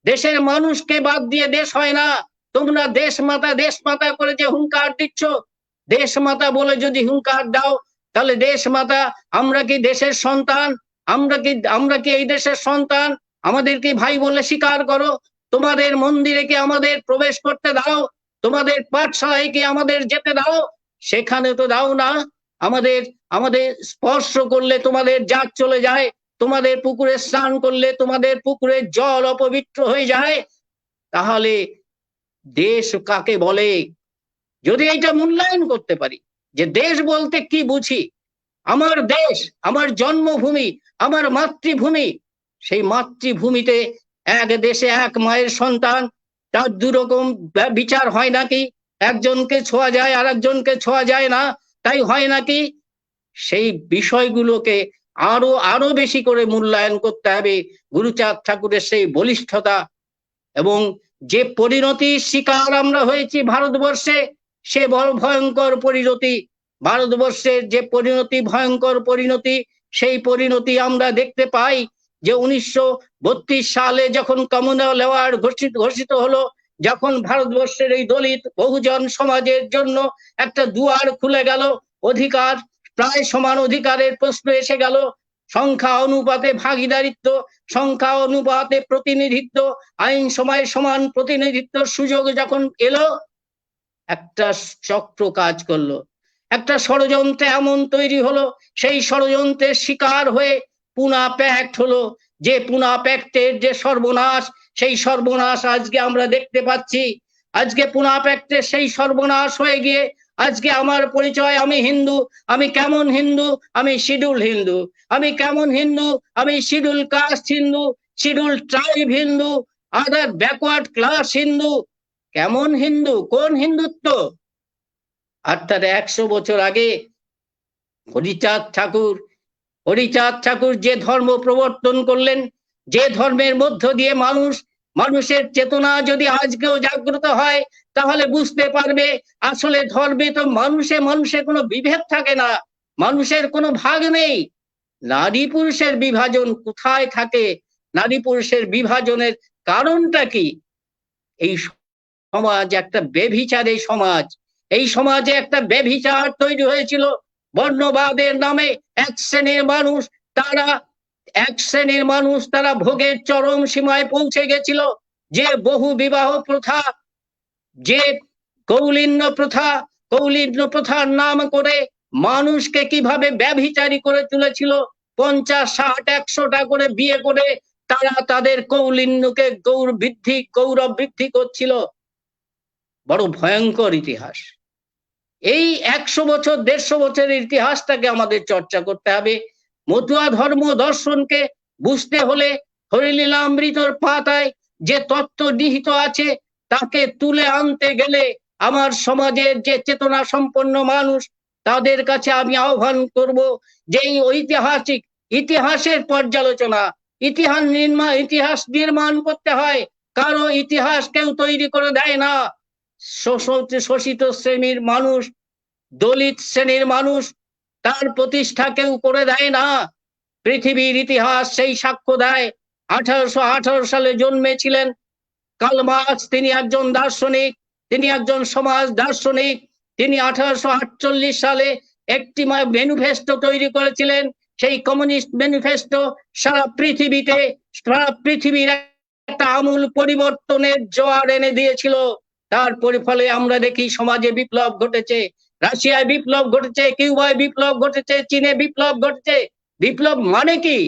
দেশের মানুষকে বাদ দিয়ে দেশ হয় না। তোমরা দেশ মাতা করে যে হুঙ্কার দিচ্ছ, দেশ মাতা বলে যদি হুঙ্কার দাও, তাহলে দেশ মাতা, আমরা কি দেশের সন্তান? আমরা কি এই দেশের সন্তান? আমাদের কি ভাই বলে স্বীকার করো? তোমাদের মন্দিরে কি আমাদের প্রবেশ করতে দাও? তোমাদের পাঠশালায় কি আমাদের যেতে দাও? সেখানে তো দাও না। আমাদের স্পর্শ করলে তোমাদের জাত চলে যায়, তোমাদের পুকুরে স্নান করলে তোমাদের পুকুরের জল অপবিত্র হয়ে যায়। তাহলে দেশ কাকে বলে? যদি এটা মূল্যায়ন করতে পারি যে দেশ বলতে কি বুঝি, আমার দেশ, আমার জন্মভূমি, আমার মাতৃভূমি, সেই মাতৃভূমিতে এক দেশে এক মায়ের সন্তান, তার দুরকম বিচার হয় নাকি? একজনকে ছোঁয়া যায় আর একজনকে ছোঁয়া যায় না, তাই হয় নাকি? সেই বিষয়গুলোকে আরো বেশি করে মূল্যায়ন করতে হবে। গুরুচাঁদ ঠাকুরের সেই বলিষ্ঠতা এবং যে পরিণতির শিকার আমরা হয়েছি ভারতবর্ষে, সে বড় ভয়ঙ্কর পরিণতি। ভারতবর্ষের যে পরিণতি, ভয়ঙ্কর পরিণতি, সেই পরিণতি আমরা দেখতে পাই যে 1932 সালে যখন কমিউনাল অ্যাওয়ার্ড ঘোষিত হলো, যখন ভারতবর্ষের এই দলিত বহুজন সমাজের জন্য একটা দুয়ার খুলে গেল, অধিকার, প্রায় সমান অধিকারের প্রশ্ন এসে গেল। সংখ্যা অনুপাতে ভাগিদারিত্ব, সংখ্যা অনুপাতে প্রতিনিধিত্ব, আইন সভায় সমান প্রতিনিধিত্ব সুযোগ যখন এলো, একটা চক্র কাজ করলো, একটা ষড়যন্ত্র এমন তৈরি হলো, সেই ষড়যন্ত্রের শিকার হয়ে পুনা প্যাক্ট হলো। যে পুনা প্যাক্টের যে সর্বনাশ, সেই সর্বনাশ আজকে আমরা দেখতে পাচ্ছি। আজকে পুনা প্যাক্টের সেই সর্বনাশ হয়ে গিয়ে আজকে আমার পরিচয়, আমি হিন্দু। আমি কেমন হিন্দু? আমি শিডিউল হিন্দু। আমি কেমন হিন্দু? আমি schedule caste Hindu, schedule tribe Hindu, other backward class Hindu. কেমন হিন্দু? কোন হিন্দুত্ব? আর তার 100 বছর আগে হরিচাঁদ ঠাকুর যে ধর্ম প্রবর্তন করলেন, যে ধর্মের মধ্য দিয়ে মানুষের চেতনা যদি আজকেও জাগ্রত হয়, তাহলে বুঝতে পারবে আসলে ধর্মে তো মানুষে কোনো বিভেদ থাকে না, মানুষের কোনো ভাগ নেই। নারী পুরুষের বিভাজন কোথায় থাকে? নারী পুরুষের বিভাজনের কারণটা কি? এই সমাজ একটা বেভিচারের সমাজ। এই সমাজে একটা বেভিচার তৈরি হয়েছিল বর্ণবাদের নামে। এক শ্রেণীর মানুষ তারা ভোগের চরম সীমায় পৌঁছে গেছিল। যে বহু বিবাহ প্রথা, যে কৌলিন্য প্রথার নাম করে মানুষকে কিভাবে ব্যভিচারী করে তুলেছিল। 50, 60, 100টা করে বিয়ে করে তারা তাদের কৌলিন্যকে গৌরব বৃদ্ধি করছিল। বড় ভয়ঙ্কর ইতিহাস। এই 100 বছর 150 বছরের ইতিহাসটাকে আমাদের চর্চা করতে হবে। মতুয়া ধর্ম দর্শনকে বুঝতে হলে হরিলীলামৃতর পাতায় যে তত্ত্ব নিহিত আছে তাকে তুলে আনতে গেলে আমার সমাজের যে চেতনা সম্পন্ন মানুষ, তাদের কাছে আমি আহ্বান করব যে এই ঐতিহাসিক ইতিহাসের পর্যালোচনা, ইতিহাস নির্মাণ করতে হয়। কারো ইতিহাস কেউ তৈরি করে দেয় না। শোষিত শ্রেণীর মানুষ, দলিত শ্রেণীর মানুষ, তার প্রতিষ্ঠা কেউ করে দেয় না। পৃথিবীর ইতিহাস সেই সাক্ষ্য দেয়। 1818 সালে জন্মেছিলেন কার্ল মার্কস। তিনি একজন দার্শনিক, তিনি একজন সমাজ দার্শনিক। তিনি 1848 সালে একটি ম্যানিফেস্টো তৈরি করেছিলেন। সেই কমিউনিস্ট ম্যানিফেস্টো সারা পৃথিবীর একটা আমূল পরিবর্তনের জোয়ার এনে দিয়েছিল। তার ফলে আমরা দেখি সমাজে বিপ্লব ঘটেছে, রাশিয়ায় বিপ্লব ঘটেছে, কিউবায় বিপ্লব ঘটেছে, চীনে বিপ্লব ঘটেছে। বিপ্লব মানে কি?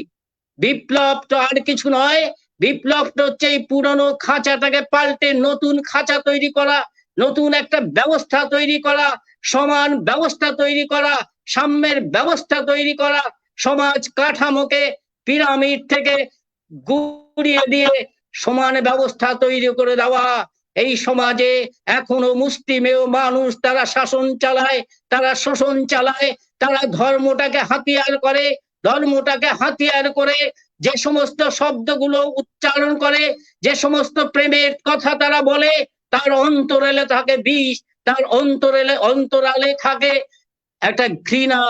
বিপ্লব তো আর কিছু নয়। বিপ্লব তো হচ্ছে এই পুরনো খাঁচাটাকে পাল্টে নতুন খাঁচা তৈরি করা, নতুন একটা ব্যবস্থা তৈরি করা, সমান ব্যবস্থা তৈরি করা, সাম্যের ব্যবস্থা তৈরি করা, সমাজ কাঠামোকে পিরামিড থেকে গুড়িয়ে দিয়ে সমান ব্যবস্থা তৈরি করে দেওয়া। এই সমাজে এখনো মুষ্টিমেয় মানুষ তারা শাসন চালায়, তারা শোষণ চালায়, তারা ধর্মটাকে হাতিয়ার করে যে সমস্ত শব্দগুলো উচ্চারণ করে, যে সমস্ত প্রেমের কথা তারা বলে, তার অন্তরালে থাকে বিষ, তার অন্তরালে থাকে একটা ঘৃণা।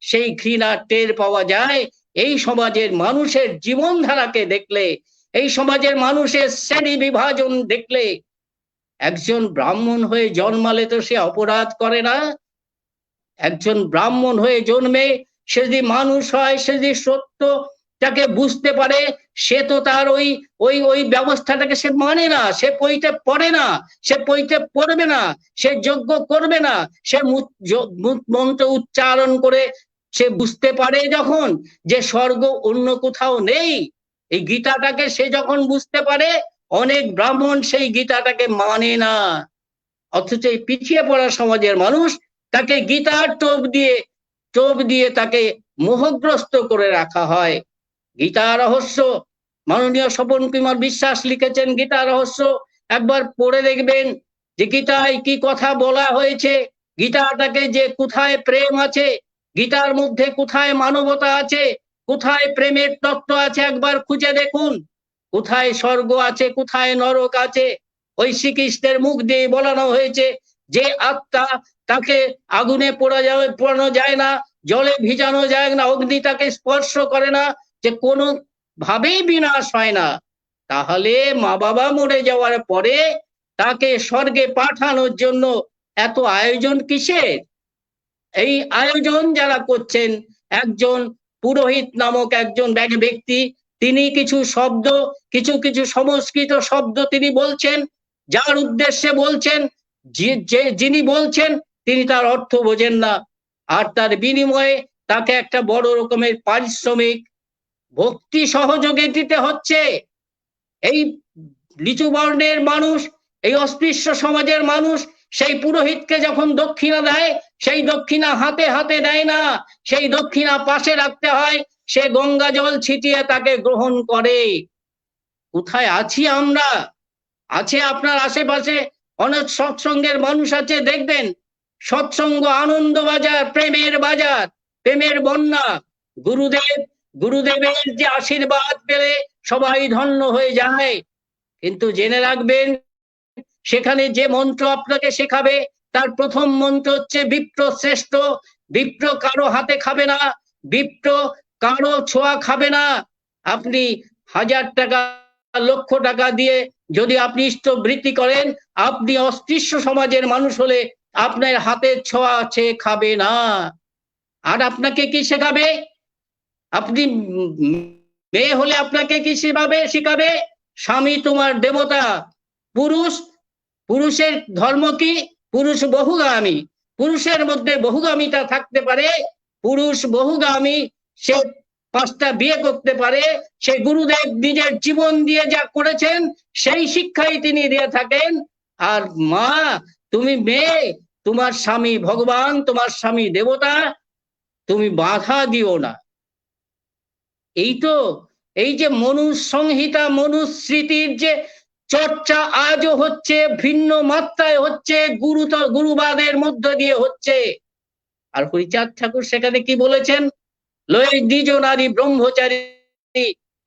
সেই ঘৃণা টের পাওয়া যায় এই সমাজের মানুষের জীবনধারাকে দেখলে, এই সমাজের মানুষের শ্রেণী বিভাজন দেখলে। একজন ব্রাহ্মণ হয়ে জন্মালে তো সে অপরাধ করে না। একজন ব্রাহ্মণ হয়ে জন্মে সে যদি মানুষ হয়, সে যদি সত্যটাকে বুঝতে পারে, সে তো তার ওই ব্যবস্থাটাকে সে মানে না, সে পইতে পড়ে না, সে পইতে পড়বে না, সে যজ্ঞ করবে না, সে মন্ত্র উচ্চারণ করে সে বুঝতে পারে যখন যে স্বর্গ অন্য কোথাও নেই। এই গীতাটাকে সে যখন বুঝতে পারে, অনেক ব্রাহ্মণ সেই গীতাটাকে মানে না। অথচ এই পিছিয়ে পড়া সমাজের মানুষ তাকে গীতার টোপ দিয়ে তাকে মোহগ্রস্ত করে রাখা হয়। গীতা রহস্য, মাননীয় স্বপন কুমার বিশ্বাস লিখেছেন গীতা রহস্য। একবার পড়ে দেখবেন যে গীতায় কি কথা বলা হয়েছে, গীতাটাকে যে কোথায় প্রেম আছে, গীতার মধ্যে কোথায় মানবতা আছে, কোথায় প্রেমের তত্ত্ব আছে একবার খুঁজে দেখুন। কোথায় স্বর্গ আছে, কোথায় নরক আছে। ওই শ্রীকৃষ্ণের মুখ দিয়ে বলানো হয়েছে যে আত্মা, তাকে আগুনে পোড়ানো যায় না, জলে ভিজানো যায় না, অগ্নি তাকে স্পর্শ করে না, যে কোনো ভাবেই বিনাশ হয় না। তাহলে মা বাবা মরে যাওয়ার পরে তাকে স্বর্গে পাঠানোর জন্য এত আয়োজন কিসের? এই আয়োজন যারা করছেন, একজন পুরোহিত নামক একজন ব্যক্তি, তিনি কিছু শব্দ, কিছু কিছু সংস্কৃত শব্দ তিনি বলছেন, যার উদ্দেশ্যে বলছেন, যিনি বলছেন তিনি তার অর্থ বোঝেন না, আর তার বিনিময়ে তাকে একটা বড় রকমের পারিশ্রমিক ভক্তি সহযোগে দিতে হচ্ছে। এই নিচু বর্ণের মানুষ, এই অস্পৃশ্য সমাজের মানুষ সেই পুরোহিতকে যখন দক্ষিণা দেয়, সেই দক্ষিণা হাতে হাতে দেয় না, সেই দক্ষিণা পাশে রাখতে হয়, সে গঙ্গা জল ছিটিয়ে তাকে গ্রহণ করে। কোথায় আছি আমরা? আছে আপনার আশেপাশে অনেক সৎসঙ্গের মানুষ আছে, দেখবেন সৎসঙ্গ আনন্দ বাজার, প্রেমের বাজার, প্রেমের বন্যা। গুরুদেবের যে আশীর্বাদ পেলে সবাই ধন্য হয়ে যায়, কিন্তু জেনে রাখবেন সেখানে যে মন্ত্র আপনাকে শেখাবে তার প্রথম মন্ত্র হচ্ছে বিপ্র শ্রেষ্ঠ। বিপ্র কারো হাতে খাবে না, বিপ্র কারো ছোঁয়া খাবে না। আপনি 1000 টাকা, লক্ষ টাকা দিয়ে যদি আপনি ইষ্টবৃত্তি করেন, আপনি অস্পৃশ্য সমাজের মানুষ হলে আপনার হাতের ছোঁয়া সে খাবে না। আর আপনাকে কি শেখাবে? আপনি মেয়ে হলে আপনাকে কি শিখাবে? স্বামী তোমার দেবতা। পুরুষের ধর্ম কি? পুরুষ বহুগামী। পুরুষের মধ্যে বহুগামিতা থাকতে পারে, পুরুষ বহুগামী, সে 5টা বিয়ে করতে পারে। সে গুরুদেব নিজের জীবন দিয়ে যা করেছেন সেই শিক্ষাই তিনি দিয়ে থাকেন। আর মা, তুমি মেয়ে, তোমার স্বামী ভগবান, তোমার স্বামী দেবতা, তুমি বাধা দিও না। এই যে মনুসংহিতা, মনুস্মৃতির যে চর্চা আজও হচ্ছে, ভিন্ন মাত্রায় হচ্ছে, গুরুবাদের মধ্য দিয়ে হচ্ছে। আর হরিচাঁদ ঠাকুর সেখানে কি বলেছেন? লয় দ্বিজ নারী ব্রহ্মচারী,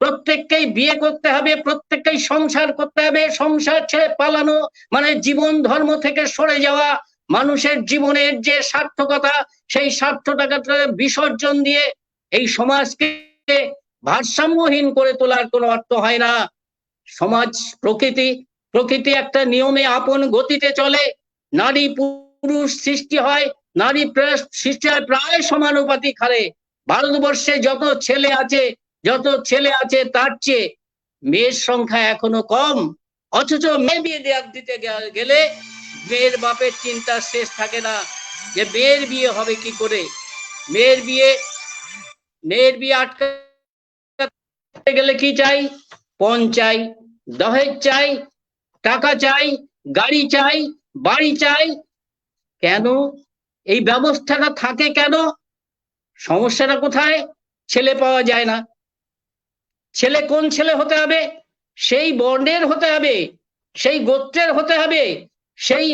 প্রত্যেককেই বিয়ে করতে হবে, প্রত্যেককেই সংসার করতে হবে। সংসার ছেড়ে পালানো মানে জীবন ধর্ম থেকে সরে যাওয়া। মানুষের জীবনের যে সার্থকতা, সেই সার্থকতাকে বিসর্জন দিয়ে এই সমাজকে ভারসাম্যহীন করে তোলার কোনো অর্থ হয় না। সমাজ, প্রকৃতি একটা নিয়মে আপন গতিতে চলে। নারী পুরুষ সৃষ্টি হয়, নারী সৃষ্টি হয় প্রায় সমানুপাতিক হারে। ভারতবর্ষে যত ছেলে আছে তার চেয়ে মেয়ের সংখ্যা এখনো কম। অথচ মেয়ে বিয়ে দিতে গেলে মেয়ের বাপের চিন্তা শেষ থাকে না যে মেয়ের বিয়ে হবে কি করে। মেয়ের বিয়ে আটকাতে গেলে কি চাই? পণ চাই, দহেজ চাই, টাকা চাই, গাড়ি চাই, বাড়ি চাই। কেন এই ব্যবস্থাটা থাকে? কেন? সমস্যাটা কোথায়? ছেলে পাওয়া যায় না। ছেলে কোন ছেলে হতে হবে? সেই বর্ণের হতে হবে, সেই গোত্রের হতে হবে, সেই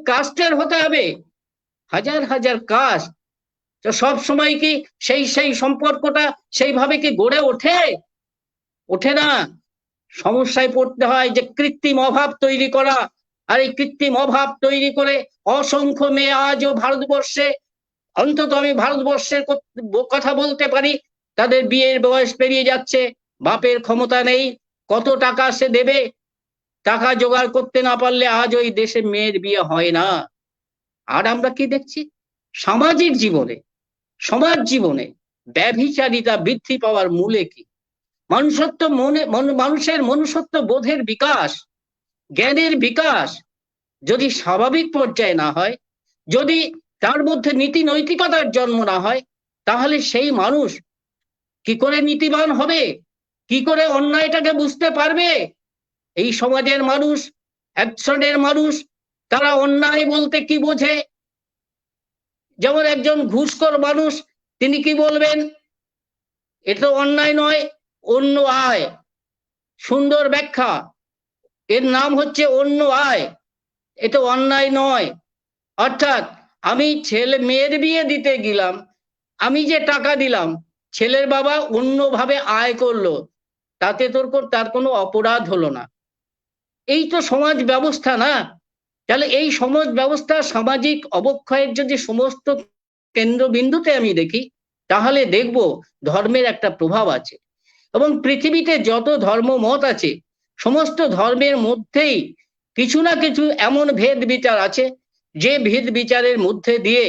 কাস্টের হতে হবে। হাজার হাজার কাস্ট, তো সব সময় কি সেই সম্পর্কটা সেইভাবে কি গড়ে ওঠে না। সমস্যায় পড়তে হয় যে কৃত্রিম অভাব তৈরি করা। আর এই কৃত্রিম অভাব তৈরি করে অসংখ্য মেয়ে আজও ভারতবর্ষে, অন্তত আমি ভারতবর্ষের কথা বলতে পারি, তাদের বিয়ের বয়স পেরিয়ে যাচ্ছে, বাপের ক্ষমতা নেই, কত টাকা সে দেবে? টাকা জোগাড় করতে না পারলে আজ ওই দেশে মেয়ের বিয়ে হয় না। আর আমরা কি দেখছি? সামাজিক জীবনে, সমাজ জীবনে ব্যভিচারিতা বৃদ্ধি পাওয়ার মূলে কি? মানুষের মনুষ্যত্ব বোধের বিকাশ, জ্ঞানের বিকাশ যদি স্বাভাবিক পর্যায়ে না হয়, যদি তার মধ্যে নীতি নৈতিকতার জন্ম না হয়, তাহলে সেই মানুষ কি করে নীতিবান হবে? কি করে অন্যায়টাকে বুঝতে পারবে? এই সমাজের মানুষ, এক শ্রেণীর মানুষ, তারা অন্যায় বলতে কি বোঝে? যেমন একজন ঘুষখোর মানুষ, তিনি কি বলবেন? এটা অন্যায় নয়, অন্য আয়। সুন্দর ব্যাখ্যা, এর নাম হচ্ছে অন্য আয়, এটা অন্যায় নয়। অর্থাৎ আমি মেয়ের বিয়ে দিতে গেলাম, আমি যে টাকা দিলাম, ছেলের বাবা অন্যভাবে আয় করলো, তাতে তার কোনো অপরাধ হলো না। এই তো সমাজ ব্যবস্থা না? তাহলে এই সমাজ ব্যবস্থা, সামাজিক অবক্ষয়ের যদি সমস্ত কেন্দ্রবিন্দুতে আমি দেখি, তাহলে দেখব ধর্মের একটা প্রভাব আছে। এবং পৃথিবীতে যত ধর্মমত আছে, সমস্ত ধর্মের মধ্যেই কিছু না কিছু এমন ভেদ বিচার আছে যে ভেদ বিচারের মধ্যে দিয়ে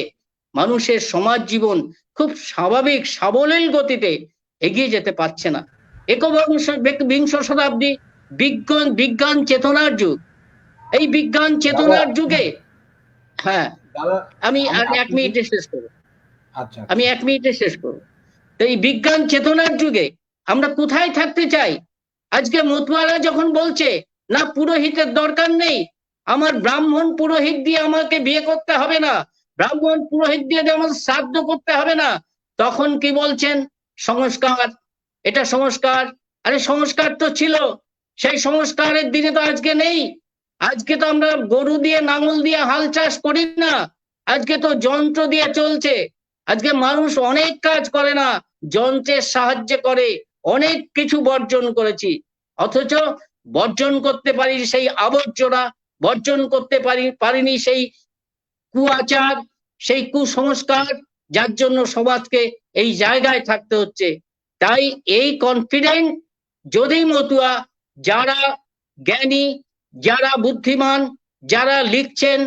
মানুষের সমাজ জীবন খুব স্বাভাবিক সাবলীল গতিতে এগিয়ে যেতে পারছে না। বিংশ শতাব্দী বিজ্ঞান বিজ্ঞান চেতনার যুগ। এই বিজ্ঞান দাদা চেতনার যুগে, হ্যাঁ, দাদা আমি আমি আর এক আপনি মিনিটে শেষ করবো, আচ্ছা আমি আচ্ছা 1 মিনিটে শেষ করবো। তো এই বিজ্ঞান চেতনার যুগে আমরা কোথায় থাকতে চাই? আজকে মতুয়ারা যখন বলছে না পুরোহিতের দরকার নেই, আমার ব্রাহ্মণ পুরোহিত দিয়ে আমাকে বিয়ে করতে হবে না, ব্রাহ্মণ পুরোহিত দিয়ে আমার শ্রাদ্ধ করতে হবে না, তখন কি বলছেন? সংস্কার, এটা সংস্কার। আরে সংস্কার তো ছিল, সেই সংস্কারের দিনে তো আজকে নেই। আজকে তো আমরা গরু দিয়ে নাঙল দিয়ে হাল চাষ করি না, আজকে তো যন্ত্র দিয়ে চলছে। আজকে মানুষ অনেক কাজ করে না, যন্ত্রের সাহায্যে করে। অনেক কিছু বর্জন করেছি, অথচ বর্জন করতে পারি সেই আবর্জনা, বর্জন করতে পারিনি সেই কুআচার, সেই কুসংস্কার, যার জন্য সমাজকে এই জায়গায় থাকতে হচ্ছে। তাই এই কনফিডেন্ট যদি মতুয়া, যারা জ্ঞানী, যারা বুদ্ধিমান, যারা লিখছেন,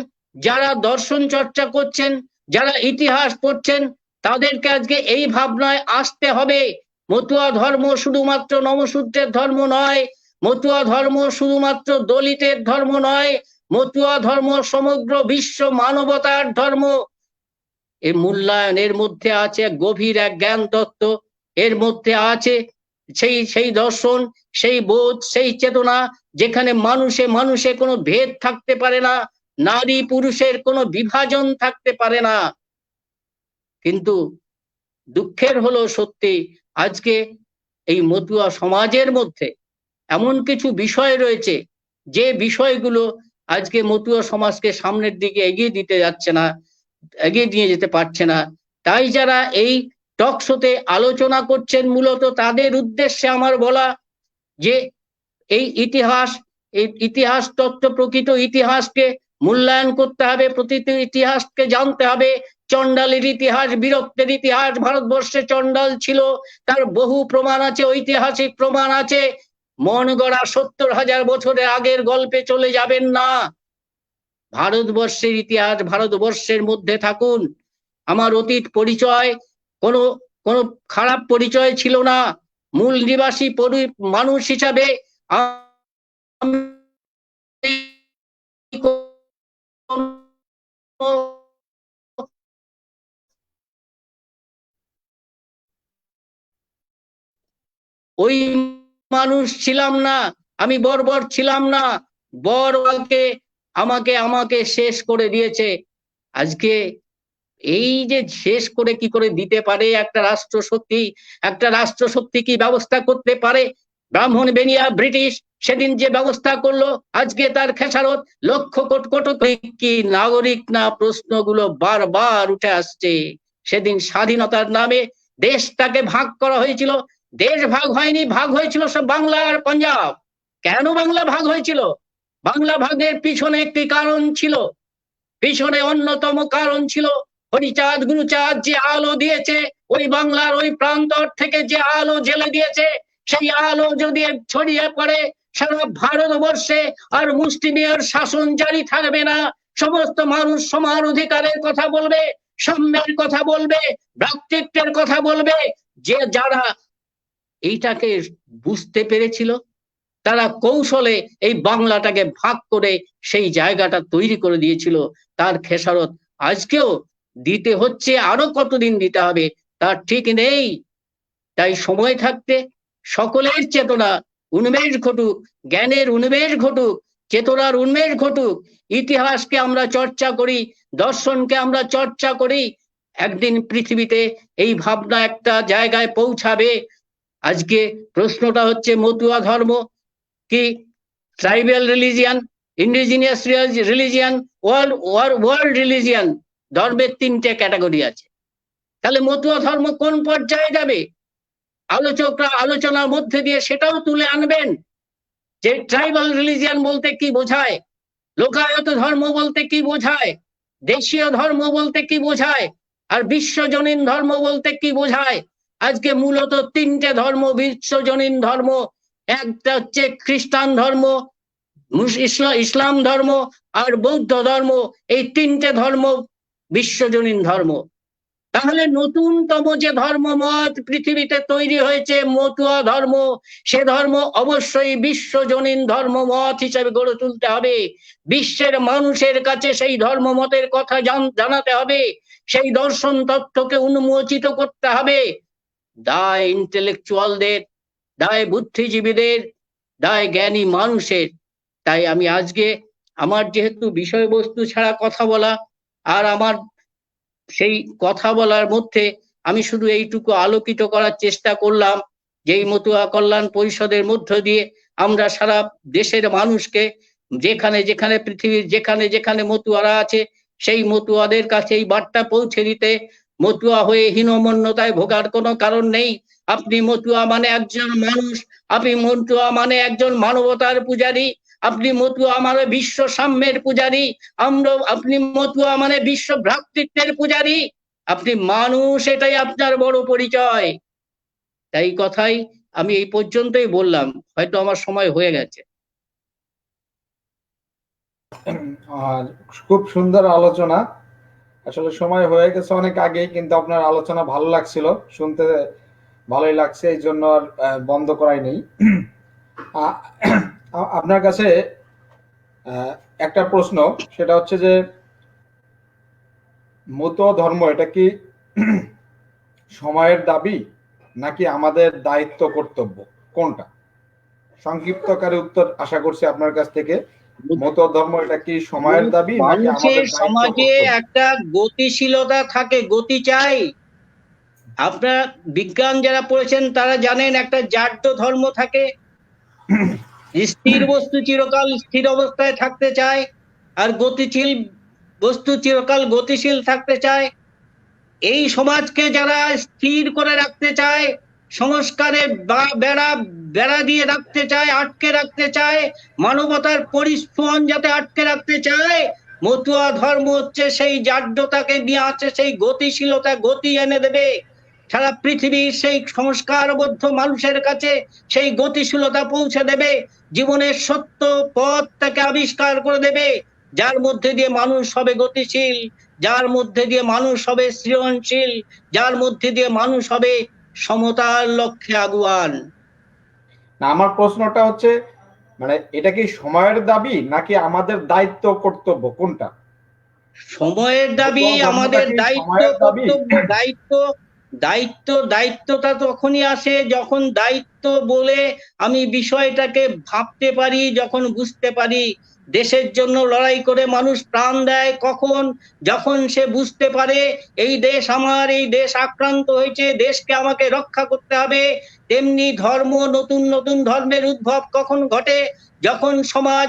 যারা দর্শন চর্চা করছেন, যারা ইতিহাস পড়ছেন, তাদেরকে আজকে এই ভাবনায় আসতে হবে। মতুয়া ধর্ম শুধুমাত্র নমশূদ্রের ধর্ম নয়, মতুয়া ধর্ম শুধুমাত্র দলিতের ধর্ম নয়, মতুয়া ধর্ম সমগ্র বিশ্ব মানবতার ধর্ম। এই মূল্যায়নের মধ্যে আছে গভীর এক জ্ঞান তত্ত্ব, এর মধ্যে আছে সেই সেই দর্শন, সেই বোধ, সেই চেতনা, যেখানে মানুষে মানুষে কোনো ভেদ থাকতে পারে না, নারী পুরুষের কোনো বিভাজন থাকতে পারে না। কিন্তু দুঃখের হলো সত্যি, আজকে এই মতুয়া সমাজের মধ্যে এমন কিছু বিষয় রয়েছে, যে বিষয়গুলো আজকে মতুয়া সমাজকে সামনের দিকে এগিয়ে দিতে যাচ্ছে না, এগিয়ে নিয়ে যেতে পারছে না। তাই যারা এই টক শোতে আলোচনা করছেন, মূলত তাদের উদ্দেশ্যে আমার বলা যে এই ইতিহাস তত্ত্ব, প্রকৃত ইতিহাসকে মূল্যায়ন করতে হবে, প্রতিটি ইতিহাসকে জানতে হবে। চণ্ডালের ইতিহাস, বীরত্বের ইতিহাস, ভারতবর্ষে চণ্ডাল ছিল, তার বহু প্রমাণ আছে, ঐতিহাসিক প্রমাণ আছে। মন গড়া 70,000 বছরের আগের গল্পে চলে যাবেন না। ভারতবর্ষের ইতিহাস, ভারতবর্ষের মধ্যে থাকুন। আমার অতীত পরিচয় কোনো কোনো খারাপ পরিচয় ছিল না। মূল নিবাসী মানুষ হিসাবে ওই মানুষ ছিলাম না, আমি বর্বর ছিলাম না। বড়কে আমাকে আমাকে শেষ করে দিয়েছে। আজকে এই যে শেষ করে কি করে দিতে পারে একটা রাষ্ট্রশক্তি, একটা রাষ্ট্রশক্তি কি ব্যবস্থা করতে পারে? ব্রাহ্মণ বেনিয়া ব্রিটিশ সেদিন যে ব্যবস্থা করলো, আজকে তার খেসারত লক্ষ কোটি কি নাগরিক না? প্রশ্নগুলো বারবার উঠে আসছে। সেদিন স্বাধীনতার নামে দেশটাকে ভাগ করা হয়েছিল, দেশ ভাগ হয়নি, ভাগ হয়েছিল সব বাংলা আর পাঞ্জাব। কেন বাংলা ভাগ হয়েছিল? বাংলা ভাগের পিছনে একটি কারণ ছিল, পিছনে অন্যতম কারণ ছিল হরিচাঁদ গুরুচাঁদ যে আলো দিয়েছে, ওই বাংলার ওই প্রান্তর থেকে যে আলো জ্বেলে দিয়েছে, সেই আলো যদি ছড়িয়ে পড়ে সারা ভারতবর্ষে, আর মুষ্টিমেয় শাসন জারি থাকবে না। সমস্ত মানুষ সমান অধিকারের কথা বলবে, সাম্যের কথা বলবে, ভ্রাতৃত্বের কথা বলবে। যে যারা এইটাকে বুঝতে পেরেছিল, তারা কৌশলে এই বাংলাটাকে ভাগ করে সেই জায়গাটা তৈরি করে দিয়েছিল। তার খেসারত আজকেও দিতে হচ্ছে, আরো কতদিন দিতে হবে তার ঠিক নেই। তাই সময় থাকতে সকলের চেতনা উন্মেষ ঘটুক, জ্ঞানের উন্মেষ ঘটুক, চেতনার উন্মেষ ঘটুক। ইতিহাসকে আমরা চর্চা করি, দর্শনকে আমরা চর্চা করি। একদিন পৃথিবীতে এই ভাবনা একটা জায়গায় পৌঁছাবে। আজকে প্রশ্নটা হচ্ছে মতুয়া ধর্ম কি tribal religion, indigenous religion, world religion? ধর্মের 3টে ক্যাটাগরি আছে। তাহলে মতুয়া ধর্ম কোন পর্যায়ে যাবে? আলোচকরা আলোচনার মধ্যে দিয়ে সেটাও তুলে আনবেন যে ট্রাইবাল রিলিজিয়ান বলতে কি বোঝায়, লোকায়ত ধর্ম বলতে কি বোঝায়, দেশীয় ধর্ম বলতে কি বোঝায়, আর বিশ্বজনীন ধর্ম বলতে কি বোঝায়। আজকে মূলত 3টে ধর্ম বিশ্বজনীন ধর্ম। একটা হচ্ছে খ্রিস্টান ধর্ম, ইসলাম ধর্ম আর বৌদ্ধ ধর্ম, এই তিনটে ধর্ম বিশ্বজনীন ধর্ম। তাহলে নতুনতম যে ধর্মমত পৃথিবীতে তৈরি হয়েছে মতুয়া ধর্ম, সে ধর্ম অবশ্যই বিশ্বজনীন ধর্মমত হিসেবে গড়ে তুলতে হবে। বিশ্বের মানুষের কাছে সেই ধর্মমতের কথা জানাতে হবে, সেই দর্শন তত্ত্বকে উন্মোচিত করতে হবে। দায় ইন্টেলেকচুয়ালদের, দায় বুদ্ধিজীবীদের, দায় জ্ঞানী মানুষের। তাই আমি আজকে আমার যেহেতু বিষয়বস্তু ছাড়া কথা বলা, আর আমার সেই কথা বলার মধ্যে আমি শুধু এইটুকু আলোকিত করার চেষ্টা করলাম যে এই মতুয়া কল্যাণ পরিষদের মধ্য দিয়ে আমরা সারা দেশের মানুষকে, যেখানে যেখানে পৃথিবীর যেখানে যেখানে মতুয়ারা আছে, সেই মতুয়াদের কাছে এই বার্তা পৌঁছে দিতে, মতুয়া হয়ে হীনমন্যতায় ভোগার কোনো কারণ নেই। আপনি মতুয়া মানে একজন মানুষ, আপনি মতুয়া মানে একজন মানবতার পূজারী, আপনি মতুয়া মানে বিশ্ব সাম্যের পূজারী, আপনি মতুয়া মানে বিশ্ব ভ্রাতৃত্বের পূজারী, আপনি মানুষ, এটাই আপনার বড় পরিচয়। তাই কথাই আমি এই পর্যন্তই বললাম, হয়তো আমার সময় হয়ে গেছে। আর খুব সুন্দর আলোচনা, আসলে সময় হয়ে গেছে অনেক আগেই, কিন্তু আপনার আলোচনা ভালো লাগছিল, শুনতে ভালোই লাগছে, এই জন্য আর বন্ধ করাই নেই। আপনার কাছে একটা প্রশ্ন, সেটা হচ্ছে যে মতুয়া ধর্ম এটা কি সময়ের দাবি নাকি আমাদের দায়িত্ব কর্তব্য, কোনটা? সংক্ষিপ্ত আকারে উত্তর আশা করছি আপনার কাছ থেকে। মতুয়া ধর্ম এটা কি সময়ের দাবি নাকি আমাদের মানুষের দায়িত্ব সমাজে কর্তব্য? একটা গতিশীলতা থাকে, গতি চাই। আপনার বিজ্ঞান যারা পড়েছেন তারা জানেন একটা জাড্য ধর্ম থাকে, স্থির বস্তু চিরকাল স্থির অবস্থায় থাকতে চায়, আর গতিশীল বস্তু চিরকাল গতিশীল থাকতে চায়। এই সমাজকে যারা স্থির করে রাখতে চায়, সংস্কারের বেড়া বেড়া দিয়ে রাখতে চায়, আটকে রাখতে চায়, মানবতার পরিস্ফুরণ যাতে আটকে রাখতে চায়, মতুয়া ধর্ম হচ্ছে সেই জাড্যতাকে নিয়ে আছে, সেই গতিশীলতা, গতি এনে দেবে সারা পৃথিবীর সেই সংস্কারবদ্ধ মানুষের কাছে, সেই গতিশীলতা পৌঁছে দেবে, জীবনের সত্য পথ তাকে আবিষ্কার করে দেবে, যার মধ্যে দিয়ে মানুষ হবে গতিশীল, যার মধ্যে দিয়ে মানুষ হবে সৃজনশীল, যার মধ্যে দিয়ে মানুষ হবে সমতার লক্ষ্যে আগুয়ান। না, আমার প্রশ্নটা হচ্ছে মানে এটা কি সময়ের দাবি নাকি আমাদের দায়িত্ব কর্তব্য, কোনটা? সময়ের দাবি, মতুয়া ধর্মটা আমাদের কি দায়িত্ব সময়ের দাবি? কর্তব্য। দায়িত্বটা তখনই আসে যখন দায়িত্ব বলে আমি বিষয়টাকে ভাবতে পারি, যখন বুঝতে পারি। দেশের জন্য লড়াই করে মানুষ প্রাণ দেয় কখন? যখন সে বুঝতে পারে এই দেশ আমার, এই দেশ আক্রান্ত হয়েছে, দেশকে আমাকে রক্ষা করতে হবে। তেমনি ধর্ম, নতুন নতুন ধর্মের উদ্ভব কখন ঘটে? যখন সমাজ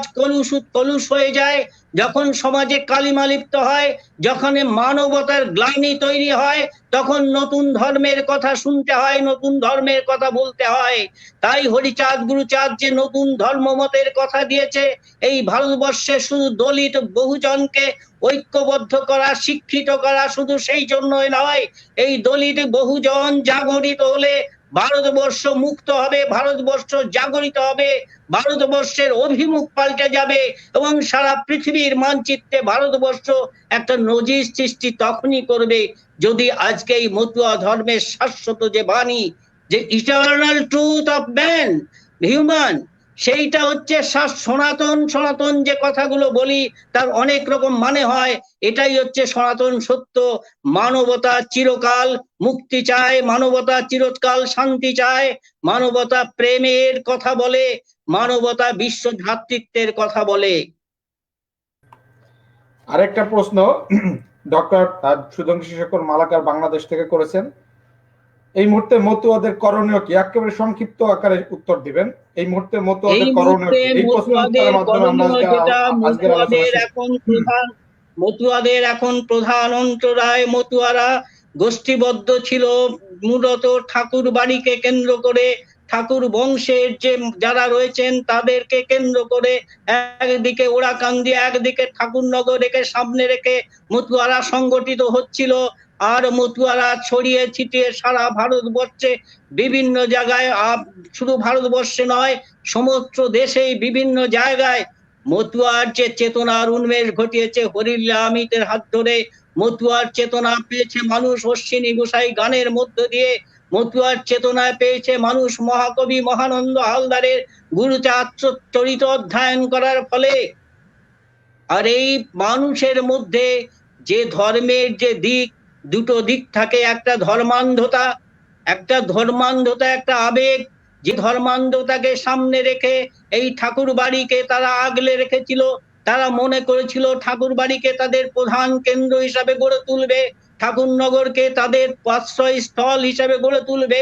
কলুষ হয়ে যায়, যখন সমাজে কালিমা লিপ্ত হয়, যখন মানবতার গ্লানি তৈরি হয়, তখন নতুন ধর্মের কথা শুনতে হয়, নতুন ধর্মের কথা বলতে হয়। তাই হরিচাঁদ গুরুচাঁদ যে নতুন ধর্মমতের কথা দিয়েছে, এই ভারতবর্ষে শুধু দলিত বহুজনকে ঐক্যবদ্ধ করা, শিক্ষিত করা, শুধু সেই জন্যই নয়, এই দলিত বহুজন জাগরিত হলে ভারতবর্ষ মুক্ত হবে, ভারতবর্ষ জাগরিত হবে, ভারতবর্ষের অভিমুখ পাল্টে যাবে, এবং সারা পৃথিবীর মানচিত্রে ভারতবর্ষ একটা নজির সৃষ্টি তখনই করবে যদি আজকে এই মতুয়া ধর্মের শাশ্বত যে বাণী, যে eternal truth of man, human, সেইটা হচ্ছে সনাতন। সনাতন যে কথাগুলো বলি তার অনেক রকম মানে হয়, এটাই হচ্ছে সনাতন সত্য। মানবতা চিরকাল মুক্তি চায়, মানবতা চিরকাল শান্তি চায়, মানবতা প্রেমের কথা বলে, মানবতা বিশ্ব ভ্রাতৃত্বের কথা বলে। আরেকটা প্রশ্ন ডক্টর সুধাংশু শেখর মালাকার বাংলাদেশ থেকে করেছেন। এই মুহূর্তে মতুয়াদের করণীয় কি? একেবারে সংক্ষিপ্ত আকারে উত্তর দিবেন। এই মুহূর্তে মতুয়াদের করণীয় কি? এই প্রশ্নের উত্তরের মাধ্যমে আমরা আজকের আলোচনা শেষ করব। মতুয়াদের এখন প্রধান অন্তরায়, মতুয়ারা গোষ্ঠীবদ্ধ ছিল মূলত ঠাকুর বাড়িকে কেন্দ্র করে, ঠাকুর বংশের যে যারা রয়েছেন তাদেরকে কেন্দ্র করে, একদিকে ওরাকান্দি, একদিকে ঠাকুরনগর রেখে সামনে রেখে মতুয়ারা সংগঠিত হচ্ছিল। আর মতুয়ারা ছড়িয়ে ছিটিয়ে সারা ভারতবর্ষে বিভিন্ন জায়গায়, শুধু ভারতবর্ষে নয় সমস্ত দেশেই বিভিন্ন জায়গায় মতুয়ার যে চেতনার উন্মেষ ঘটিয়েছে হরিল্লা আমিতের হাত ধরে, মতুয়ার চেতনা পেয়েছে মানুষ অশ্বিনী গোসাই গানের মধ্য দিয়ে, মতুয়ার চেতনা পেয়েছে মানুষ মহাকবি মহানন্দ হালদারের গুরুচরিত অধ্যয়ন করার ফলে। আর এই মানুষের মধ্যে যে ধর্মের যে দিক, দুটো দিক থাকে, একটা ধর্মান্ধতা, একটা আবেগ, যে ধর্মান্ধতাকে সামনে রেখে এই ঠাকুর বাড়িকে তারা আগলে রেখেছিল। তারা মনে করেছিল ঠাকুর বাড়িকে তাদের প্রধান কেন্দ্র হিসাবে গড়ে তুলবে, ঠাকুরনগরকে তাদের আশ্রয় স্থল হিসাবে গড়ে তুলবে,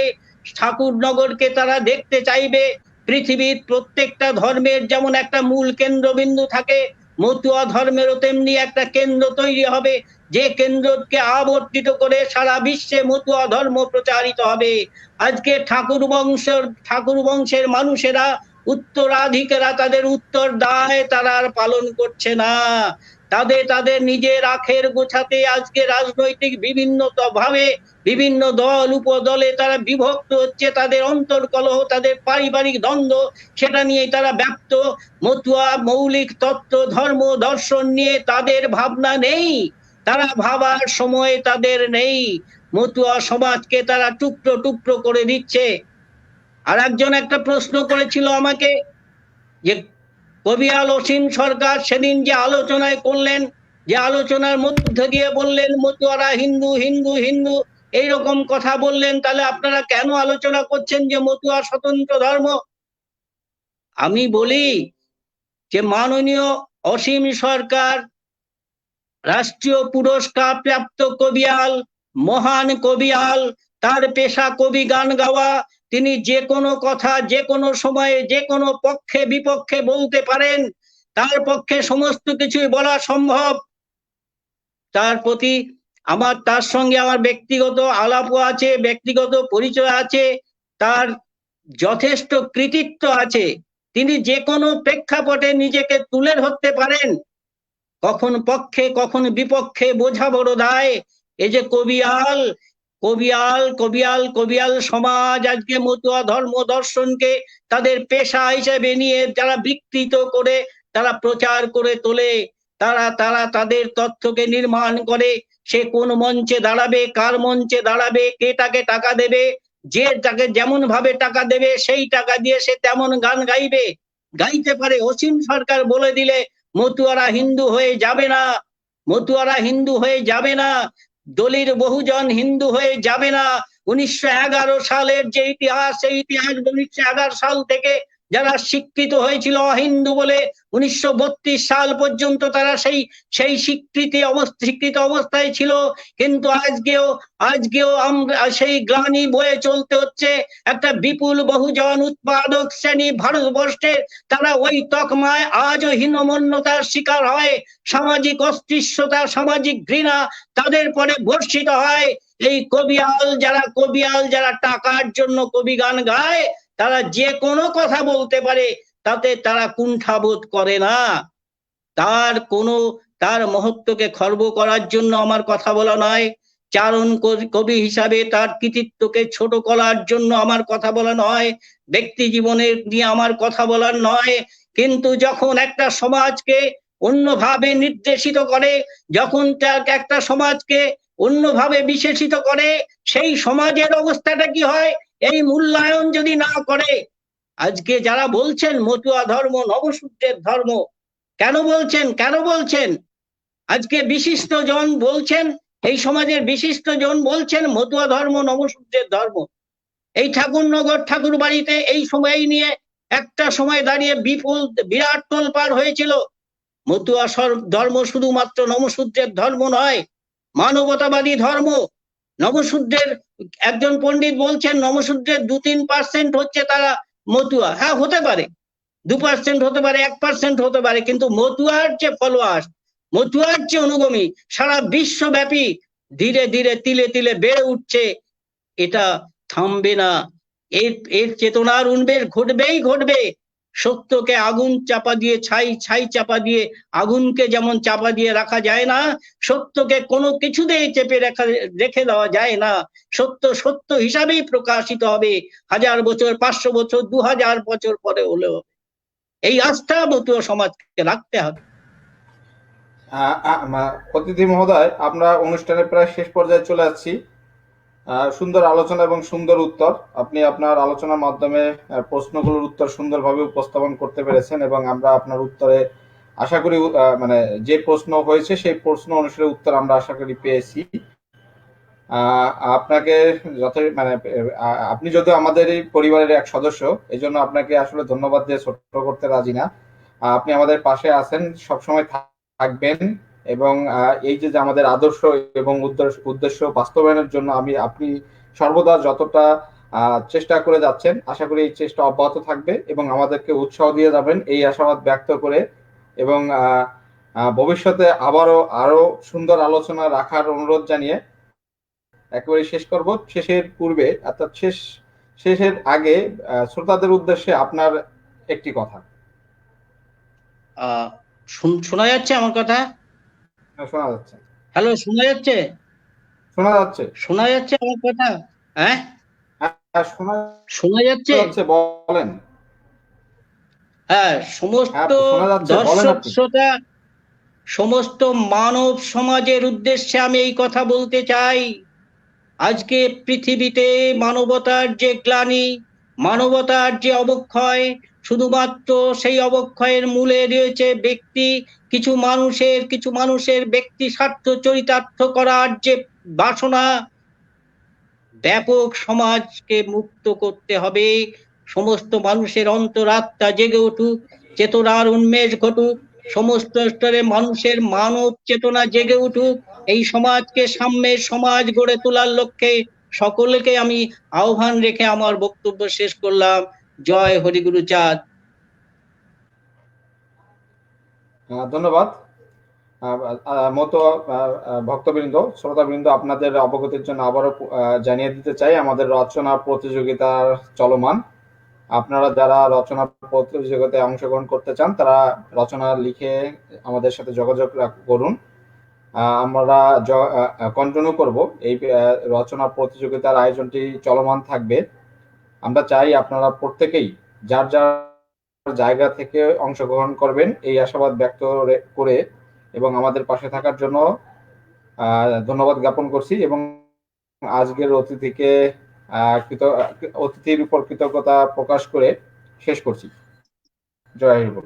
ঠাকুরনগরকে তারা দেখতে চাইবে পৃথিবীর প্রত্যেকটা ধর্মের যেমন একটা মূল কেন্দ্রবিন্দু থাকে, মতুয়া ধর্মেরও তেমনি একটা কেন্দ্র তৈরি হবে, যে কেন্দ্রকে আবর্তিত করে সারা বিশ্বে মতুয়া ধর্ম প্রচারিত হবে। আজকে ঠাকুর বংশের মানুষেরা, উত্তরাধিকারা তাদের উত্তর দায় তারা আর পালন করছে না। তাদের নিজের আখের গোছাতে আজকে রাজনৈতিক ভাবে বিভিন্ন দল উপদলে তারা বিভক্ত হচ্ছে, তাদের অন্তর্কলহ, তাদের পারিবারিক দ্বন্দ্ব, সেটা নিয়ে তারা ব্যপ্ত। মতুয়া মৌলিক তত্ত্ব, ধর্ম, দর্শন নিয়ে তাদের ভাবনা নেই, তারা ভাবার সময় তাদের নেই। মতুয়া সমাজকে তারা টুকরো টুকরো করে দিচ্ছে। আর একজন একটা প্রশ্ন করেছিল আমাকে যে কবিয়াল অসীম সরকার সেদিন যে আলোচনায় করলেন, যে আলোচনার মধ্যে দিয়ে বললেন মতুয়ারা হিন্দু হিন্দু হিন্দু এইরকম কথা বললেন, তাহলে আপনারা কেন আলোচনা করছেন যে মতুয়া স্বতন্ত্র ধর্ম? আমি বলি যে মাননীয় অসীম সরকার রাষ্ট্রীয় পুরস্কার প্রাপ্ত কবিয়াল, মহান কবিয়াল, তার পেশা কবি গান গাওয়া, তিনি যে কোনো কথা যে কোনো সময়ে যে কোনো পক্ষে বিপক্ষে বলতে পারেন, তার পক্ষে সমস্ত কিছুই বলা সম্ভব। তার প্রতি তার সঙ্গে আমার ব্যক্তিগত আলাপও আছে, ব্যক্তিগত পরিচয় আছে, তার যথেষ্ট কৃতিত্ব আছে, তিনি যে কোনো প্রেক্ষাপটে নিজেকে তুলে ধরতে পারেন, কখন পক্ষে কখন বিপক্ষে বোঝা বড় দায়। এই যে কবিয়াল সমাজ আজকে মতুয়া ধর্ম দর্শনকে তাদের পেশা হিসেবে নিয়ে যারা বিকৃত করে তারা প্রচার করে তোলে, তারা তাদের তথ্যকে নির্মাণ করে, সে কোন মঞ্চে দাঁড়াবে, কার মঞ্চে দাঁড়াবে, কে তাকে টাকা দেবে, যে তাকে যেমন ভাবে টাকা দেবে সেই টাকা দিয়ে সে তেমন গান গাইতে পারে। অসীম সরকার বলে দিলে মতুয়ারা হিন্দু হয়ে যাবে না, মতুয়ারা হিন্দু হয়ে যাবে না, দলিত বহুজন হিন্দু হয়ে যাবে না। 1911 সালের যে ইতিহাস, সেই ইতিহাস 1911 সাল থেকে যারা শিক্ষিত হয়েছিল অহিন্দু বলে 1932 সাল পর্যন্ত তারা সেই স্বীকৃত অবস্থায় ছিল, কিন্তু আজকেও আমরা সেই গ্লানি বয়ে চলতে হচ্ছে। একটা বিপুল বহুজন উৎপাদক শ্রেণী ভারতবর্ষের, তারা ওই তকমায় আজও হীনমন্যতার শিকার হয়, সামাজিক অস্পৃশ্যতা, সামাজিক ঘৃণা তাদের পরে বর্ষিত হয়। এই কবিয়াল যারা টাকার জন্য কবি গান গায়, তারা যে কোনো কথা বলতে পারে, তাতে তারা কুণ্ঠাবোধ করে না। তার মহত্বকে খর্ব করার জন্য আমার কথা বলা নয়, চারণ কবি হিসাবে তার কৃতিত্বকে ছোট করার জন্য আমার কথা বলা নয়, ব্যক্তি জীবনের নিয়ে আমার কথা বলার নয়। কিন্তু যখন একটা সমাজকে অন্যভাবে নির্দেশিত করে, যখন একটা সমাজকে অন্যভাবে বিশেষিত করে, সেই সমাজের অবস্থাটা কি হয় এই মূল্যায়ন যদি না করে। আজকে যারা বলছেন মতুয়া ধর্ম নবসূত্রের ধর্ম, কেন বলছেন? আজকে বিশিষ্ট জন বলছেন, এই সমাজের বিশিষ্ট জন বলছেন মতুয়া ধর্ম নবসূত্রের ধর্ম। এই ঠাকুরনগর ঠাকুর বাড়িতে এই সময় নিয়ে একটা সময় দাঁড়িয়ে বিরাট তোলপাড় হয়েছিল। মতুয়া ধর্ম শুধুমাত্র নবসূত্রের ধর্ম নয়, মানবতাবাদী ধর্ম। নবসূত্রের একজন পণ্ডিত বলছেন নবসূত্রের 2-3% হচ্ছে তারা মতুয়া। হ্যাঁ, হতে পারে, 2% হতে পারে, 1% হতে পারে, কিন্তু মতুয়ার যে ফলোয়ার্স, মতুয়ার যে অনুগামী সারা বিশ্বব্যাপী ধীরে ধীরে তিলে তিলে বেড়ে উঠছে, এটা থামবে না। এর চেতনার উন্মেষ ঘটবে। সত্যকে আগুন চাপা দিয়ে ছাই চাপা দিয়ে আগুনকে যেমন চাপা দিয়ে রাখা যায় না, সত্যকে কোনো কিছুতেই চেপে রেখে দেওয়া যায় না। সত্য হিসাবেই প্রকাশিত হবে, 1000 বছর, 500 বছর, 2000 বছর পরে হলেও। এই আস্থা মতুয়া সমাজকে রাখতে হবে। অতিথি মহোদয়, আমরা অনুষ্ঠানের প্রায় শেষ পর্যায়ে চলে যাচ্ছি। সুন্দর আলোচনা এবং সুন্দর উত্তর, আপনি আপনার আলোচনার মাধ্যমে প্রশ্নগুলোর উত্তর সুন্দরভাবে উপস্থাপন করতে পেরেছেন এবং আমরা আপনার উত্তরে আশা করি মানে যে প্রশ্ন হয়েছে সেই প্রশ্ন অনুসারে উত্তর আমরা আশা করি পেয়েছি। আপনাকে মানে আপনি যদিও আমাদের এই পরিবারের এক সদস্য, এই জন্য আপনাকে আসলে ধন্যবাদ দিয়ে ছোট করতে রাজি না। আপনি আমাদের পাশে আছেন, সবসময় থাকবেন এবং এই যে আমাদের আদর্শ এবং উদ্দেশ্য বাস্তবায়নের জন্য আপনি সর্বদা যতটা চেষ্টা করে যাচ্ছেন, আশা করি এই চেষ্টা অব্যাহত থাকবে এবং আমাদেরকে উৎসাহ দিয়ে যাবেন এই আশাবাদ ব্যক্ত করে, এবং ভবিষ্যতে আরো সুন্দর আলোচনা রাখার অনুরোধ জানিয়ে একেবারে শেষ করব। শেষের পূর্বে অর্থাৎ শেষের আগে শ্রোতাদের উদ্দেশ্যে আপনার একটি কথা। শোনা যাচ্ছে আমার কথা? শোনা যাচ্ছে। হ্যালো, শোনা যাচ্ছে? শোনা যাচ্ছে। শোনা যাচ্ছে আমার কথা? হ্যাঁ, শোনা যাচ্ছে, বলেন। হ্যাঁ, সমস্ত শোনা যাচ্ছে, বলেন দর্শক আপনি। শ্রোতা, সমস্ত মানব সমাজের উদ্দেশ্যে আমি এই কথা বলতে চাই। আজকে পৃথিবীতে মানবতার যে গ্লানি, মানবতার যে অবক্ষয়, শুধুমাত্র সেই অবক্ষয়ের মূলে রয়েছে কিছু মানুষের ব্যক্তি স্বার্থ চরিতার্থ করার যে বাসনা। ব্যাপক সমাজকে মুক্ত করতে হবে, সমস্ত মানুষের অন্তরাত্মা জেগে উঠুক, চেতনার উন্মেষ ঘটুক, সমস্ত স্তরে মানুষের মানব চেতনা জেগে উঠুক। এই সমাজকে সাম্যের সমাজ গড়ে তোলার লক্ষ্যে সকলকে আমি আহ্বান রেখে আমার বক্তব্য শেষ করলাম। জয় হরিগুরু চাঁদ। ধন্যবাদ। মতো ভক্তবৃন্দ, শ্রোতাবৃন্দ, আপনাদের অবগতির জন্য আবারও জানিয়ে দিতে চাই আমাদের রচনা প্রতিযোগিতার চলমান। আপনারা যারা রচনা প্রতিযোগিতায় অংশগ্রহণ করতে চান তারা রচনা লিখে আমাদের সাথে যোগাযোগ করুন। আমরা কন্টিনিউ করব, এই রচনা প্রতিযোগিতার আয়োজনটি চলমান থাকবে। আমরা চাই আপনারা প্রত্যেকেই যার যার জায়গা থেকে অংশগ্রহণ করবেন এই আশাবাদ ব্যক্ত করে এবং আমাদের পাশে থাকার জন্য ধন্যবাদ জ্ঞাপন করছি এবং আজকের অতিথির উপর কৃতজ্ঞতা প্রকাশ করে শেষ করছি। জয় হরি বল।